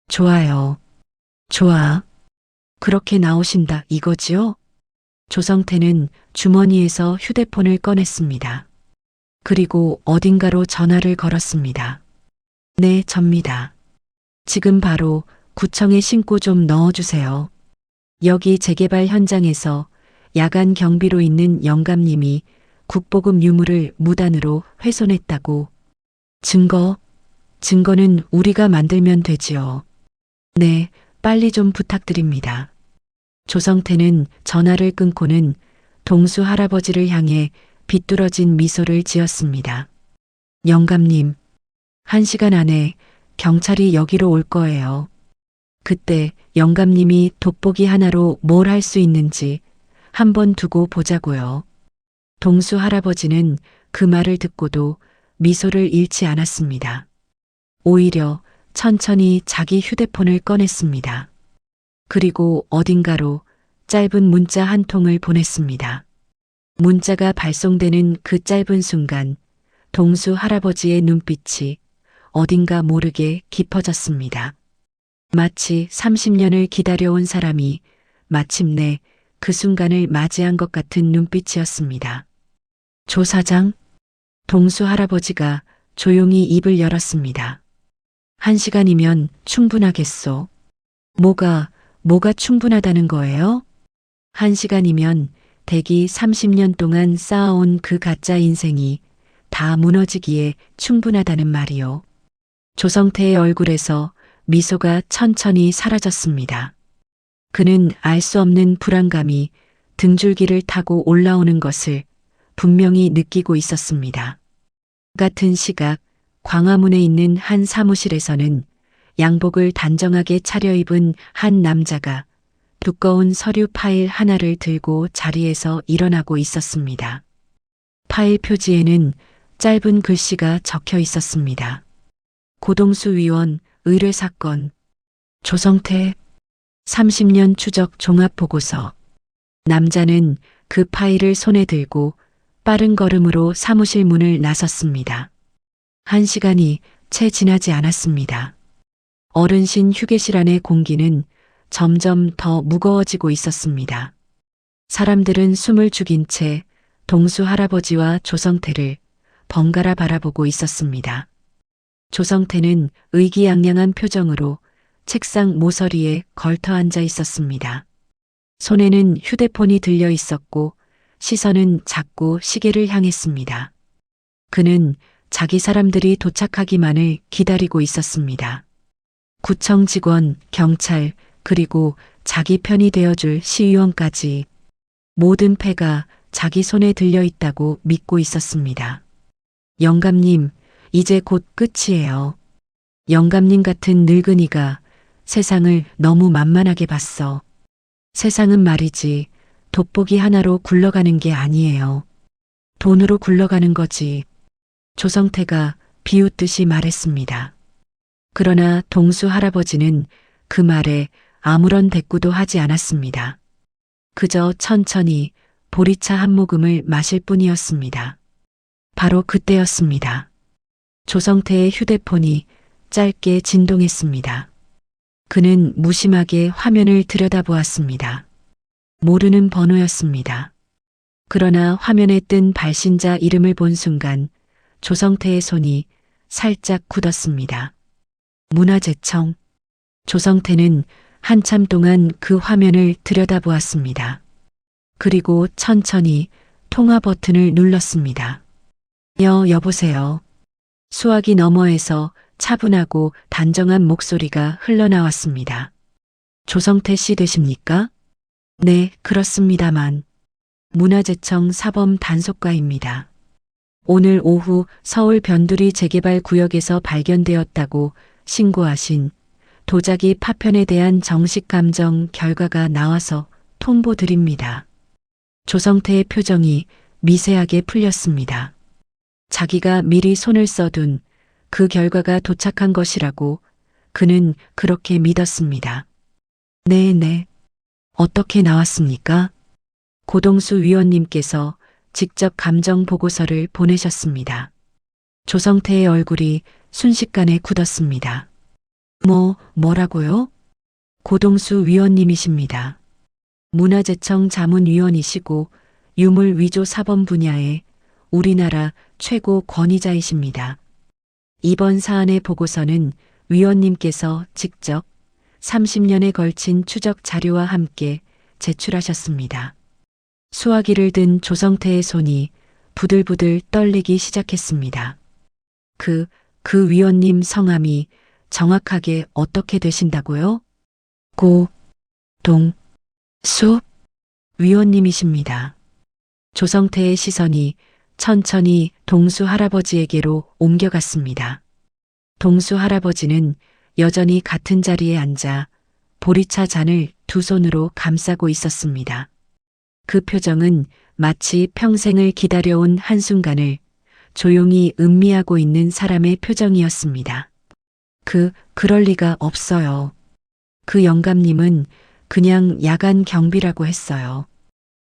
좋아요. 좋아. 그렇게 나오신다 이거지요? 조성태는 주머니에서 휴대폰을 꺼냈습니다. 그리고 어딘가로 전화를 걸었습니다. 네, 접니다. 지금 바로 구청에 신고 좀 넣어주세요. 여기 재개발 현장에서 야간 경비로 있는 영감님이 국보금 유물을 무단으로 훼손했다고. 증거는 우리가 만들면 되지요. 네, 빨리 좀 부탁드립니다. 조성태는 전화를 끊고는 동수 할아버지를 향해 비뚤어진 미소를 지었습니다. 영감님, 1시간 안에 경찰이 여기로 올 거예요. 그때 영감님이 돋보기 하나로 뭘 할 수 있는지 한번 두고 보자고요. 동수 할아버지는 그 말을 듣고도 미소를 잃지 않았습니다. 오히려 천천히 자기 휴대폰을 꺼냈습니다. 그리고 어딘가로 짧은 문자 한 통을 보냈습니다. 문자가 발송되는 그 짧은 순간 동수 할아버지의 눈빛이 어딘가 모르게 깊어졌습니다. 마치 30년을 기다려온 사람이 마침내 그 순간을 맞이한 것 같은 눈빛이었습니다. 조 사장, 동수 할아버지가 조용히 입을 열었습니다. 1시간이면 충분하겠소. 뭐가 충분하다는 거예요? 1시간이면 대기 30년 동안 쌓아온 그 가짜 인생이 다 무너지기에 충분하다는 말이요. 조성태의 얼굴에서 미소가 천천히 사라졌습니다. 그는 알 수 없는 불안감이 등줄기를 타고 올라오는 것을 분명히 느끼고 있었습니다. 같은 시각 광화문에 있는 한 사무실에서는 양복을 단정하게 차려입은 한 남자가 두꺼운 서류 파일 하나를 들고 자리에서 일어나고 있었습니다. 파일 표지에는 짧은 글씨가 적혀 있었습니다. 고동수 위원 의뢰 사건, 조성태 30년 추적 종합보고서. 남자는 그 파일을 손에 들고 빠른 걸음으로 사무실 문을 나섰습니다. 1시간이 채 지나지 않았습니다. 어른신 휴게실 안의 공기는 점점 더 무거워지고 있었습니다. 사람들은 숨을 죽인 채 동수 할아버지와 조성태를 번갈아 바라보고 있었습니다. 조성태는 의기양양한 표정으로 책상 모서리에 걸터 앉아 있었습니다. 손에는 휴대폰이 들려 있었고 시선은 자꾸 시계를 향했습니다. 그는 자기 사람들이 도착하기만을 기다리고 있었습니다. 구청 직원, 경찰, 그리고 자기 편이 되어줄 시의원까지 모든 패가 자기 손에 들려 있다고 믿고 있었습니다. 영감님, 이제 곧 끝이에요. 영감님 같은 늙은이가 세상을 너무 만만하게 봤어. 세상은 말이지 돋보기 하나로 굴러가는 게 아니에요. 돈으로 굴러가는 거지. 조성태가 비웃듯이 말했습니다. 그러나 동수 할아버지는 그 말에 아무런 대꾸도 하지 않았습니다. 그저 천천히 보리차 한 모금을 마실 뿐이었습니다. 바로 그때였습니다. 조성태의 휴대폰이 짧게 진동했습니다. 그는 무심하게 화면을 들여다보았습니다. 모르는 번호였습니다. 그러나 화면에 뜬 발신자 이름을 본 순간 조성태의 손이 살짝 굳었습니다. 문화재청. 조성태는 한참 동안 그 화면을 들여다보았습니다. 그리고 천천히 통화 버튼을 눌렀습니다. 여보세요. 수화기 너머에서 차분하고 단정한 목소리가 흘러나왔습니다. 조성태 씨 되십니까? 네, 그렇습니다만. 문화재청 사범 단속과입니다. 오늘 오후 서울 변두리 재개발 구역에서 발견되었다고 신고하신 도자기 파편에 대한 정식 감정 결과가 나와서 통보드립니다. 조성태의 표정이 미세하게 풀렸습니다. 자기가 미리 손을 써둔 그 결과가 도착한 것이라고 그는 그렇게 믿었습니다. 네. 어떻게 나왔습니까? 고동수 위원님께서 직접 감정 보고서를 보내셨습니다. 조성태의 얼굴이 순식간에 굳었습니다. 뭐라고요? 고동수 위원님이십니다. 문화재청 자문위원이시고 유물 위조 사범 분야에 우리나라 최고 권위자이십니다. 이번 사안의 보고서는 위원님께서 직접 30년에 걸친 추적 자료와 함께 제출하셨습니다. 수화기를 든 조성태의 손이 부들부들 떨리기 시작했습니다. 그 위원님 성함이 정확하게 어떻게 되신다고요? 수 위원님이십니다. 조성태의 시선이 천천히 동수 할아버지에게로 옮겨갔습니다. 동수 할아버지는 여전히 같은 자리에 앉아 보리차 잔을 두 손으로 감싸고 있었습니다. 그 표정은 마치 평생을 기다려온 한순간을 조용히 음미하고 있는 사람의 표정이었습니다. 그럴 리가 없어요. 그 영감님은 그냥 야간 경비라고 했어요.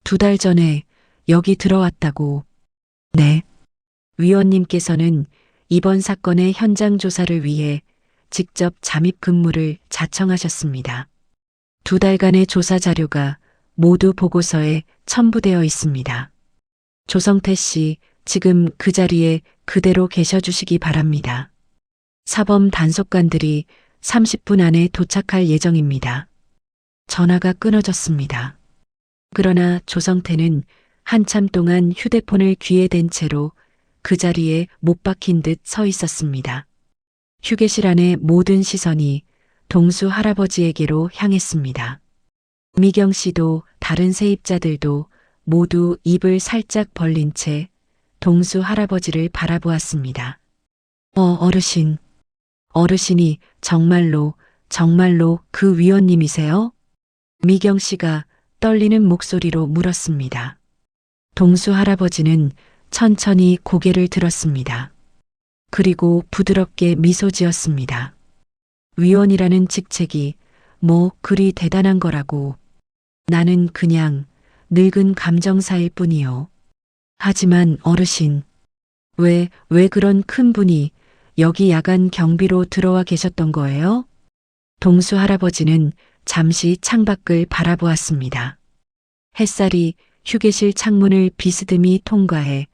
2달 전에 여기 들어왔다고. 네. 위원님께서는 이번 사건의 현장 조사를 위해 직접 잠입 근무를 자청하셨습니다. 2달간의 조사 자료가 모두 보고서에 첨부되어 있습니다. 조성태 씨, 지금 그 자리에 그대로 계셔 주시기 바랍니다. 사범 단속관들이 30분 안에 도착할 예정입니다. 전화가 끊어졌습니다. 그러나 조성태는 한참 동안 휴대폰을 귀에 댄 채로 그 자리에 못 박힌 듯 서 있었습니다. 휴게실 안의 모든 시선이 동수 할아버지에게로 향했습니다. 미경 씨도 다른 세입자들도 모두 입을 살짝 벌린 채 동수 할아버지를 바라보았습니다. 어르신이 정말로 그 위원님이세요? 미경 씨가 떨리는 목소리로 물었습니다. 동수 할아버지는 천천히 고개를 들었습니다. 그리고 부드럽게 미소 지었습니다. 위원이라는 직책이 뭐 그리 대단한 거라고. 나는 그냥 늙은 감정사일 뿐이요. 하지만 어르신, 왜 그런 큰 분이 여기 야간 경비로 들어와 계셨던 거예요? 동수 할아버지는 잠시 창밖을 바라보았습니다. 햇살이 휴게실 창문을 비스듬히 통과해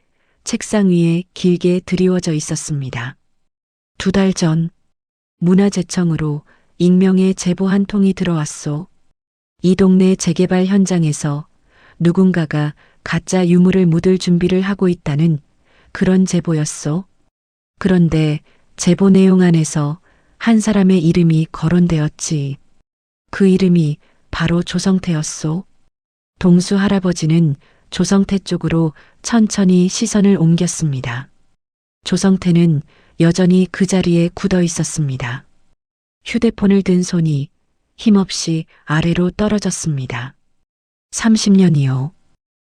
책상 위에 길게 드리워져 있었습니다. 2달 전 문화재청으로 익명의 제보 한 통이 들어왔소. 이 동네 재개발 현장에서 누군가가 가짜 유물을 묻을 준비를 하고 있다는 그런 제보였소. 그런데 제보 내용 안에서 한 사람의 이름이 거론되었지. 그 이름이 바로 조성태였소. 동수 할아버지는 조성태 쪽으로 천천히 시선을 옮겼습니다. 조성태는 여전히 그 자리에 굳어 있었습니다. 휴대폰을 든 손이 힘없이 아래로 떨어졌습니다. 30년이요.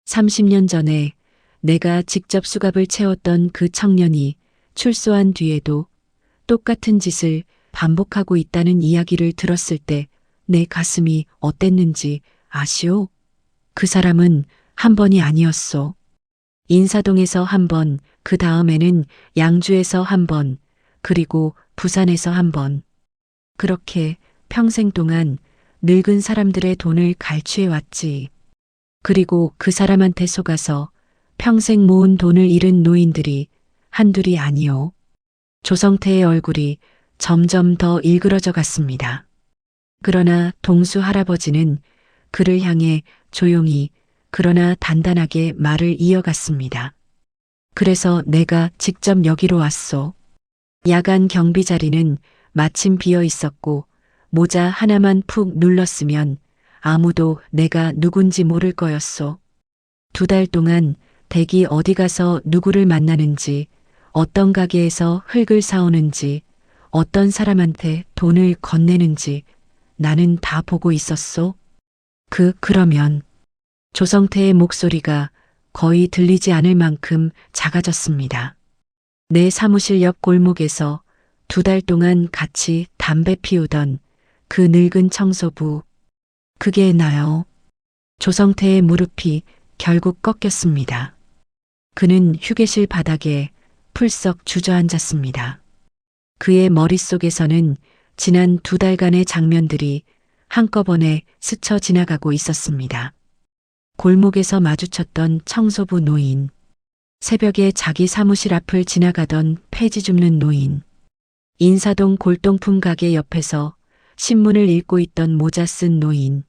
30년 전에 내가 직접 수갑을 채웠던 그 청년이 출소한 뒤에도 똑같은 짓을 반복하고 있다는 이야기를 들었을 때 내 가슴이 어땠는지 아시오? 그 사람은 한 번이 아니었소. 인사동에서 한 번, 그 다음에는 양주에서 한 번, 그리고 부산에서 한 번. 그렇게 평생 동안 늙은 사람들의 돈을 갈취해 왔지. 그리고 그 사람한테 속아서 평생 모은 돈을 잃은 노인들이 한둘이 아니오. 조성태의 얼굴이 점점 더 일그러져 갔습니다. 그러나 동수 할아버지는 그를 향해 조용히 그러나 단단하게 말을 이어갔습니다. 그래서 내가 직접 여기로 왔소. 야간 경비 자리는 마침 비어 있었고 모자 하나만 푹 눌렀으면 아무도 내가 누군지 모를 거였소. 2달 동안 댁이 어디 가서 누구를 만나는지, 어떤 가게에서 흙을 사오는지, 어떤 사람한테 돈을 건네는지 나는 다 보고 있었소. 그러면 조성태의 목소리가 거의 들리지 않을 만큼 작아졌습니다. 내 사무실 옆 골목에서 2달 동안 같이 담배 피우던 그 늙은 청소부, 그게 나요. 조성태의 무릎이 결국 꺾였습니다. 그는 휴게실 바닥에 풀썩 주저앉았습니다. 그의 머릿속에서는 지난 2달간의 장면들이 한꺼번에 스쳐 지나가고 있었습니다. 골목에서 마주쳤던 청소부 노인, 새벽에 자기 사무실 앞을 지나가던 폐지 줍는 노인. 인사동 골동품 가게 옆에서 신문을 읽고 있던 모자 쓴 노인.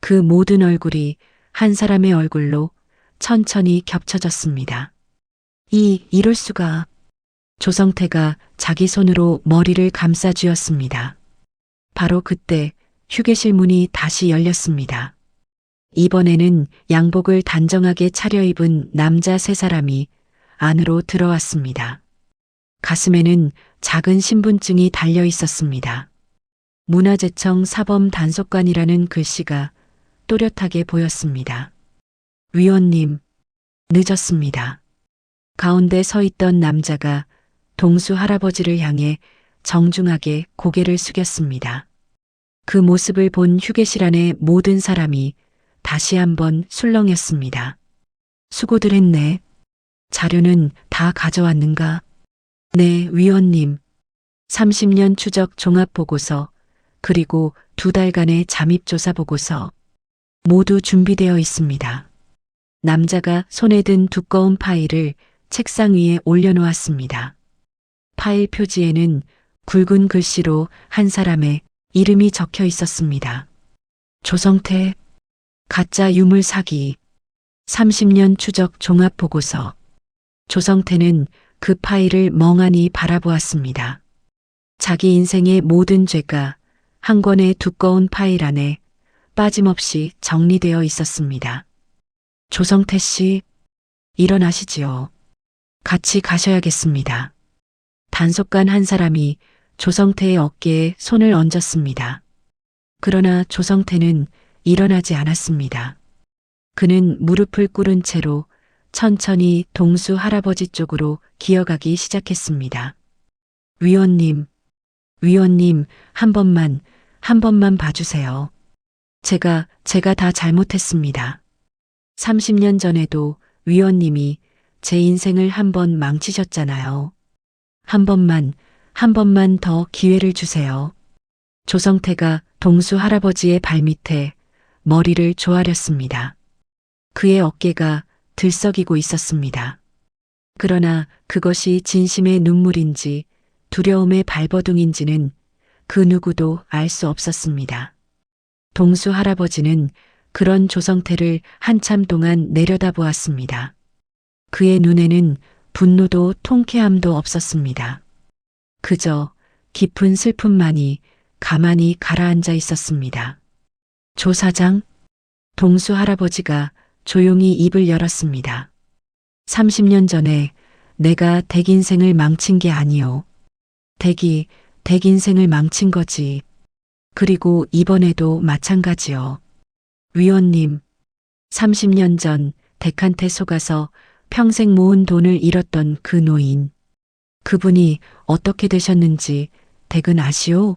그 모든 얼굴이 한 사람의 얼굴로 천천히 겹쳐졌습니다. 이럴 수가. 조성태가 자기 손으로 머리를 감싸 쥐었습니다. 바로 그때 휴게실 문이 다시 열렸습니다. 이번에는 양복을 단정하게 차려입은 남자 세 사람이 안으로 들어왔습니다. 가슴에는 작은 신분증이 달려 있었습니다. 문화재청 사범단속관이라는 글씨가 또렷하게 보였습니다. 위원님, 늦었습니다. 가운데 서 있던 남자가 동수 할아버지를 향해 정중하게 고개를 숙였습니다. 그 모습을 본 휴게실 안의 모든 사람이 다시 한번 술렁였습니다. 수고들 했네. 자료는 다 가져왔는가? 네, 위원님. 30년 추적 종합보고서, 그리고 2달간의 잠입조사 보고서 모두 준비되어 있습니다. 남자가 손에 든 두꺼운 파일을 책상 위에 올려놓았습니다. 파일 표지에는 굵은 글씨로 한 사람의 이름이 적혀 있었습니다. 조성태, 가짜 유물 사기, 30년 추적 종합보고서. 조성태는 그 파일을 멍하니 바라보았습니다. 자기 인생의 모든 죄가 한 권의 두꺼운 파일 안에 빠짐없이 정리되어 있었습니다. 조성태 씨, 일어나시지요. 같이 가셔야겠습니다. 단속관 한 사람이 조성태의 어깨에 손을 얹었습니다. 그러나 조성태는 일어나지 않았습니다. 그는 무릎을 꿇은 채로 천천히 동수 할아버지 쪽으로 기어가기 시작했습니다. 위원님, 한 번만 봐주세요. 제가 다 잘못했습니다. 30년 전에도 위원님이 제 인생을 한 번 망치셨잖아요. 한 번만 더 기회를 주세요. 조성태가 동수 할아버지의 발밑에 머리를 조아렸습니다. 그의 어깨가 들썩이고 있었습니다. 그러나 그것이 진심의 눈물인지 두려움의 발버둥인지는 그 누구도 알 수 없었습니다. 동수 할아버지는 그런 조성태를 한참 동안 내려다보았습니다. 그의 눈에는 분노도 통쾌함도 없었습니다. 그저 깊은 슬픔만이 가만히 가라앉아 있었습니다. 조 사장, 동수 할아버지가 조용히 입을 열었습니다. 30년 전에 내가 댁 인생을 망친 게 아니오. 댁이 댁 인생을 망친 거지. 그리고 이번에도 마찬가지요. 위원님, 30년 전 댁한테 속아서 평생 모은 돈을 잃었던 그 노인. 그분이 어떻게 되셨는지 댁은 아시오?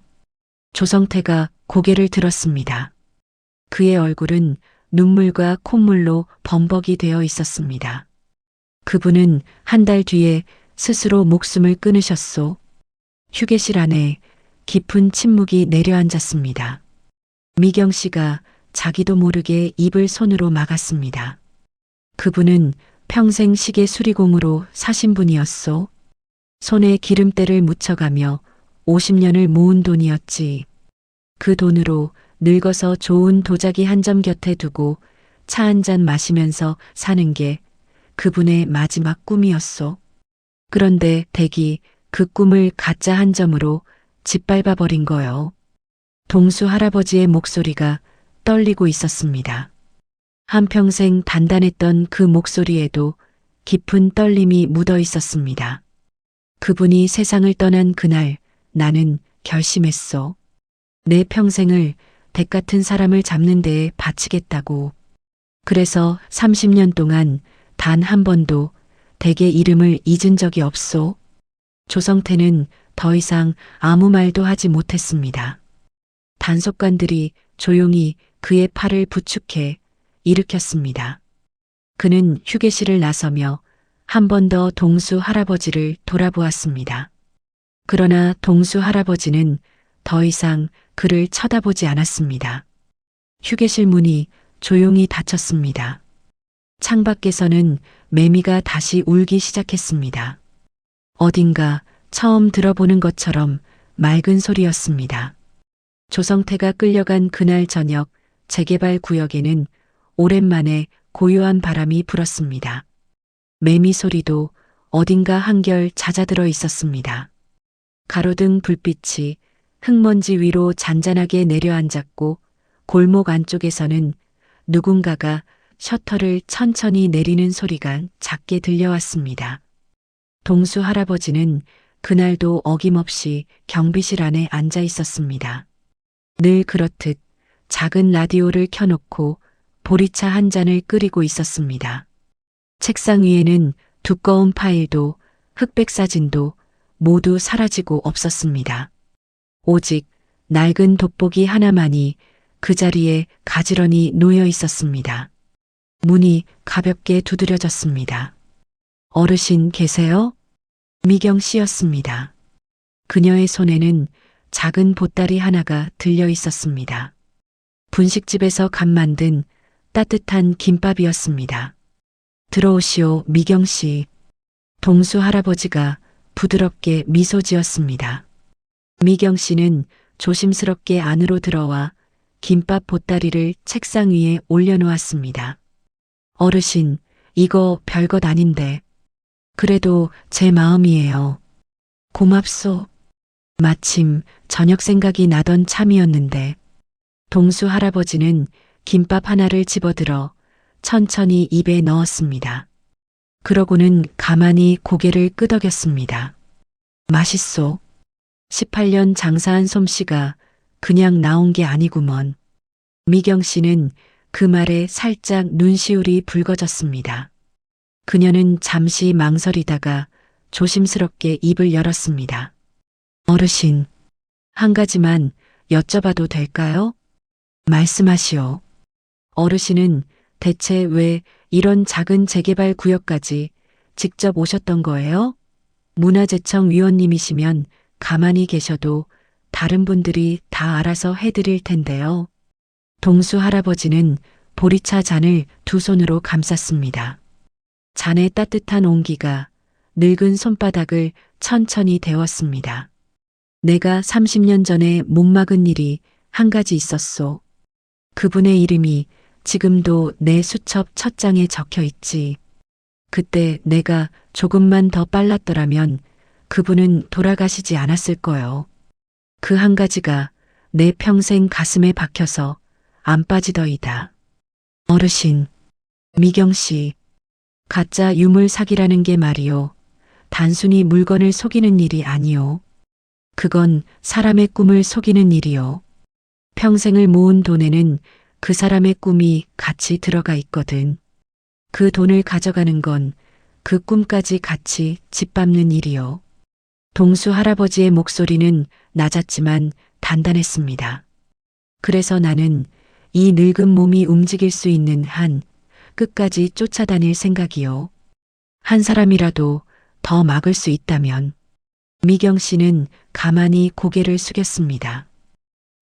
조성태가 고개를 들었습니다. 그의 얼굴은 눈물과 콧물로 범벅이 되어 있었습니다. 그분은 한 달 뒤에 스스로 목숨을 끊으셨소. 휴게실 안에 깊은 침묵이 내려앉았습니다. 미경 씨가 자기도 모르게 입을 손으로 막았습니다. 그분은 평생 시계 수리공으로 사신 분이었소. 손에 기름때를 묻혀가며 50년을 모은 돈이었지. 그 돈으로 늙어서 좋은 도자기 한 점 곁에 두고 차 한 잔 마시면서 사는 게 그분의 마지막 꿈이었소. 그런데 댁이 그 꿈을 가짜 한 점으로 짓밟아 버린 거요. 동수 할아버지의 목소리가 떨리고 있었습니다. 한평생 단단했던 그 목소리에도 깊은 떨림이 묻어 있었습니다. 그분이 세상을 떠난 그날 나는 결심했어. 내 평생을 댁 같은 사람을 잡는 데에 바치겠다고. 그래서 30년 동안 단 한 번도 댁의 이름을 잊은 적이 없소. 조성태는 더 이상 아무 말도 하지 못했습니다. 단속관들이 조용히 그의 팔을 부축해 일으켰습니다. 그는 휴게실을 나서며 한 번 더 동수 할아버지를 돌아보았습니다. 그러나 동수 할아버지는 더 이상 그를 쳐다보지 않았습니다. 휴게실 문이 조용히 닫혔습니다. 창밖에서는 매미가 다시 울기 시작했습니다. 어딘가 처음 들어보는 것처럼 맑은 소리였습니다. 조성태가 끌려간 그날 저녁 재개발 구역에는 오랜만에 고요한 바람이 불었습니다. 매미 소리도 어딘가 한결 잦아들어 있었습니다. 가로등 불빛이 흙먼지 위로 잔잔하게 내려앉았고 골목 안쪽에서는 누군가가 셔터를 천천히 내리는 소리가 작게 들려왔습니다. 동수 할아버지는 그날도 어김없이 경비실 안에 앉아 있었습니다. 늘 그렇듯 작은 라디오를 켜놓고 보리차 한 잔을 끓이고 있었습니다. 책상 위에는 두꺼운 파일도 흑백 사진도 모두 사라지고 없었습니다. 오직 낡은 돋보기 하나만이 그 자리에 가지런히 놓여 있었습니다. 문이 가볍게 두드려졌습니다. 어르신 계세요? 미경 씨였습니다. 그녀의 손에는 작은 보따리 하나가 들려 있었습니다. 분식집에서 갓 만든 따뜻한 김밥이었습니다. 들어오시오, 미경 씨. 동수 할아버지가 부드럽게 미소 지었습니다. 미경 씨는 조심스럽게 안으로 들어와 김밥 보따리를 책상 위에 올려놓았습니다. 어르신, 이거 별것 아닌데. 그래도 제 마음이에요. 고맙소. 마침 저녁 생각이 나던 참이었는데. 동수 할아버지는 김밥 하나를 집어들어 천천히 입에 넣었습니다. 그러고는 가만히 고개를 끄덕였습니다. 맛있소. 18년 장사한 솜씨가 그냥 나온 게 아니구먼. 미경 씨는 그 말에 살짝 눈시울이 붉어졌습니다. 그녀는 잠시 망설이다가 조심스럽게 입을 열었습니다. 어르신, 한 가지만 여쭤봐도 될까요? 말씀하시오. 어르신은 대체 왜 이런 작은 재개발 구역까지 직접 오셨던 거예요? 문화재청 위원님이시면 가만히 계셔도 다른 분들이 다 알아서 해드릴 텐데요. 동수 할아버지는 보리차 잔을 두 손으로 감쌌습니다. 잔의 따뜻한 온기가 늙은 손바닥을 천천히 데웠습니다. 내가 30년 전에 못 막은 일이 한 가지 있었소. 그분의 이름이 지금도 내 수첩 첫 장에 적혀 있지. 그때 내가 조금만 더 빨랐더라면 그분은 돌아가시지 않았을 거요. 그 한 가지가 내 평생 가슴에 박혀서 안 빠지더이다. 어르신, 미경 씨, 가짜 유물 사기라는 게 말이요. 단순히 물건을 속이는 일이 아니요. 그건 사람의 꿈을 속이는 일이요. 평생을 모은 돈에는 그 사람의 꿈이 같이 들어가 있거든. 그 돈을 가져가는 건 그 꿈까지 같이 짓밟는 일이요. 동수 할아버지의 목소리는 낮았지만 단단했습니다. 그래서 나는 이 늙은 몸이 움직일 수 있는 한 끝까지 쫓아다닐 생각이요. 한 사람이라도 더 막을 수 있다면. 미경 씨는 가만히 고개를 숙였습니다.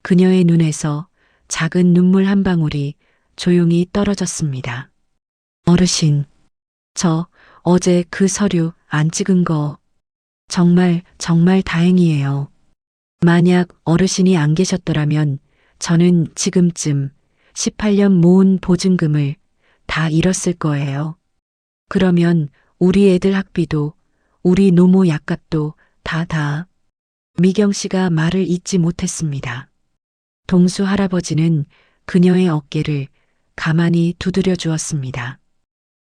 그녀의 눈에서 작은 눈물 한 방울이 조용히 떨어졌습니다. 어르신, 저 어제 그 서류 안 찍은 거 정말 다행이에요. 만약 어르신이 안 계셨더라면 저는 지금쯤 18년 모은 보증금을 다 잃었을 거예요. 그러면 우리 애들 학비도 우리 노모 약값도 다. 미경 씨가 말을 잇지 못했습니다. 동수 할아버지는 그녀의 어깨를 가만히 두드려 주었습니다.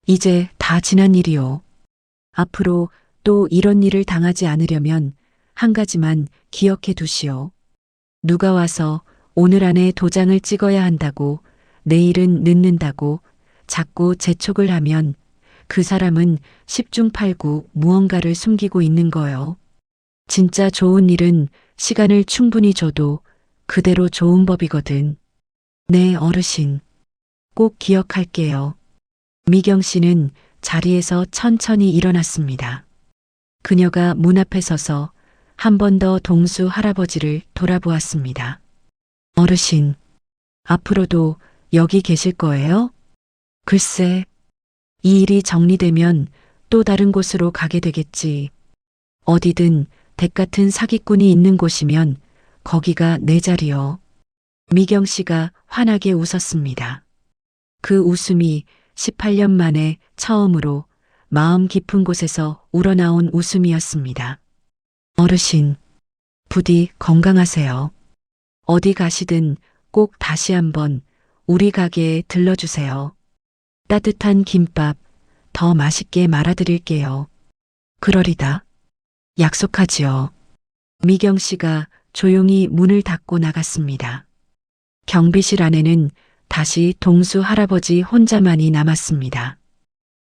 이제 다 지난 일이요. 앞으로 또 이런 일을 당하지 않으려면 한 가지만 기억해 두시오. 누가 와서 오늘 안에 도장을 찍어야 한다고, 내일은 늦는다고 자꾸 재촉을 하면 그 사람은 10중 8구 무언가를 숨기고 있는 거요. 진짜 좋은 일은 시간을 충분히 줘도 그대로 좋은 법이거든. 네, 어르신. 꼭 기억할게요. 미경 씨는 자리에서 천천히 일어났습니다. 그녀가 문 앞에 서서 한 번 더 동수 할아버지를 돌아보았습니다. 어르신, 앞으로도 여기 계실 거예요? 글쎄, 이 일이 정리되면 또 다른 곳으로 가게 되겠지. 어디든 댁 같은 사기꾼이 있는 곳이면 거기가 내 자리요. 미경 씨가 환하게 웃었습니다. 그 웃음이 18년 만에 처음으로 마음 깊은 곳에서 우러나온 웃음이었습니다. 어르신, 부디 건강하세요. 어디 가시든 꼭 다시 한번 우리 가게에 들러주세요. 따뜻한 김밥 더 맛있게 말아드릴게요. 그러리다. 약속하지요. 미경 씨가 조용히 문을 닫고 나갔습니다. 경비실 안에는 다시 동수 할아버지 혼자만이 남았습니다.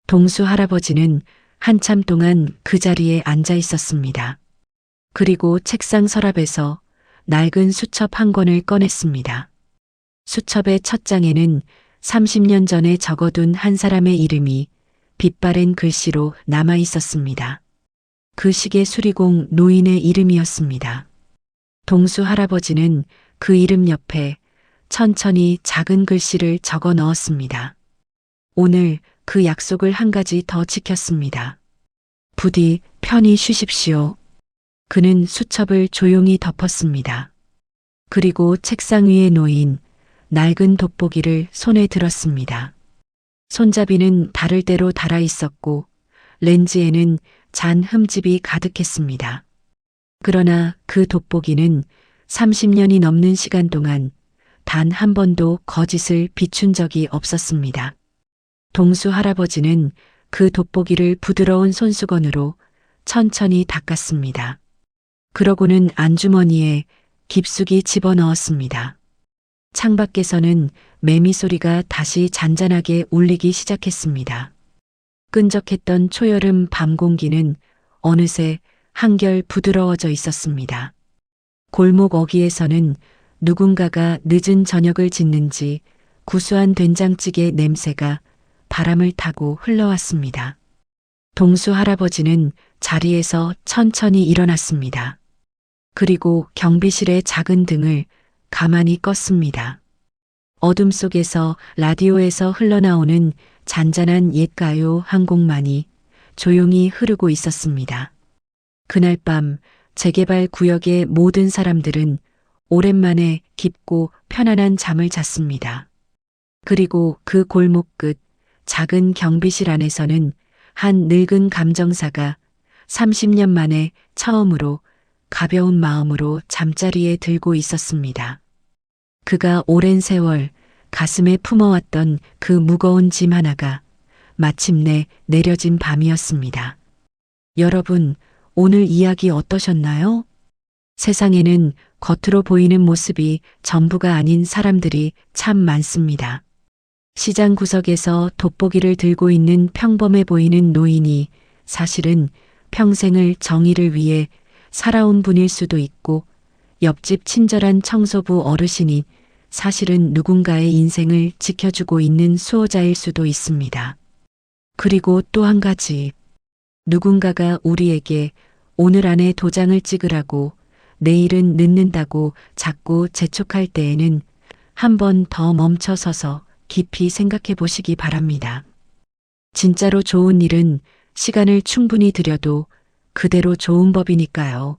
동수 할아버지는 한참 동안 그 자리에 앉아 있었습니다. 그리고 책상 서랍에서 낡은 수첩 한 권을 꺼냈습니다. 수첩의 첫 장에는 30년 전에 적어둔 한 사람의 이름이 빛바랜 글씨로 남아 있었습니다. 그 시계 수리공 노인의 이름이었습니다. 동수 할아버지는 그 이름 옆에 천천히 작은 글씨를 적어 넣었습니다. 오늘 그 약속을 한 가지 더 지켰습니다. 부디 편히 쉬십시오. 그는 수첩을 조용히 덮었습니다. 그리고 책상 위에 놓인 낡은 돋보기를 손에 들었습니다. 손잡이는 다를 대로 달아 있었고 렌즈에는 잔 흠집이 가득했습니다. 그러나 그 돋보기는 30년이 넘는 시간 동안 단 한 번도 거짓을 비춘 적이 없었습니다. 동수 할아버지는 그 돋보기를 부드러운 손수건으로 천천히 닦았습니다. 그러고는 안주머니에 깊숙이 집어넣었습니다. 창밖에서는 매미 소리가 다시 잔잔하게 울리기 시작했습니다. 끈적했던 초여름 밤 공기는 어느새 한결 부드러워져 있었습니다. 골목 어귀에서는 누군가가 늦은 저녁을 짓는지 구수한 된장찌개 냄새가 바람을 타고 흘러왔습니다. 동수 할아버지는 자리에서 천천히 일어났습니다. 그리고 경비실의 작은 등을 가만히 껐습니다. 어둠 속에서 라디오에서 흘러나오는 잔잔한 옛가요 한 곡만이 조용히 흐르고 있었습니다. 그날 밤 재개발 구역의 모든 사람들은 오랜만에 깊고 편안한 잠을 잤습니다. 그리고 그 골목 끝 작은 경비실 안에서는 한 늙은 감정사가 30년 만에 처음으로 가벼운 마음으로 잠자리에 들고 있었습니다. 그가 오랜 세월 가슴에 품어왔던 그 무거운 짐 하나가 마침내 내려진 밤이었습니다. 여러분, 오늘 이야기 어떠셨나요? 세상에는 겉으로 보이는 모습이 전부가 아닌 사람들이 참 많습니다. 시장 구석에서 돋보기를 들고 있는 평범해 보이는 노인이 사실은 평생을 정의를 위해 살아온 분일 수도 있고, 옆집 친절한 청소부 어르신이 사실은 누군가의 인생을 지켜주고 있는 수호자일 수도 있습니다. 그리고 또 한 가지, 누군가가 우리에게 오늘 안에 도장을 찍으라고, 내일은 늦는다고 자꾸 재촉할 때에는 한 번 더 멈춰서서 깊이 생각해 보시기 바랍니다. 진짜로 좋은 일은 시간을 충분히 들여도 그대로 좋은 법이니까요.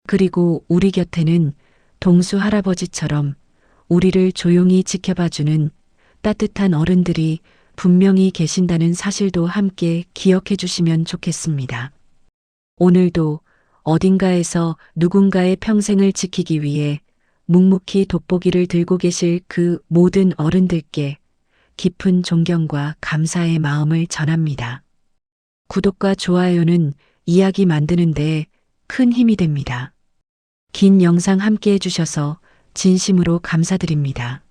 그리고 우리 곁에는 동수 할아버지처럼 우리를 조용히 지켜봐주는 따뜻한 어른들이 분명히 계신다는 사실도 함께 기억해 주시면 좋겠습니다. 오늘도 어딘가에서 누군가의 평생을 지키기 위해 묵묵히 돋보기를 들고 계실 그 모든 어른들께 깊은 존경과 감사의 마음을 전합니다. 구독과 좋아요는 이야기 만드는 데 큰 힘이 됩니다. 긴 영상 함께 해주셔서 진심으로 감사드립니다.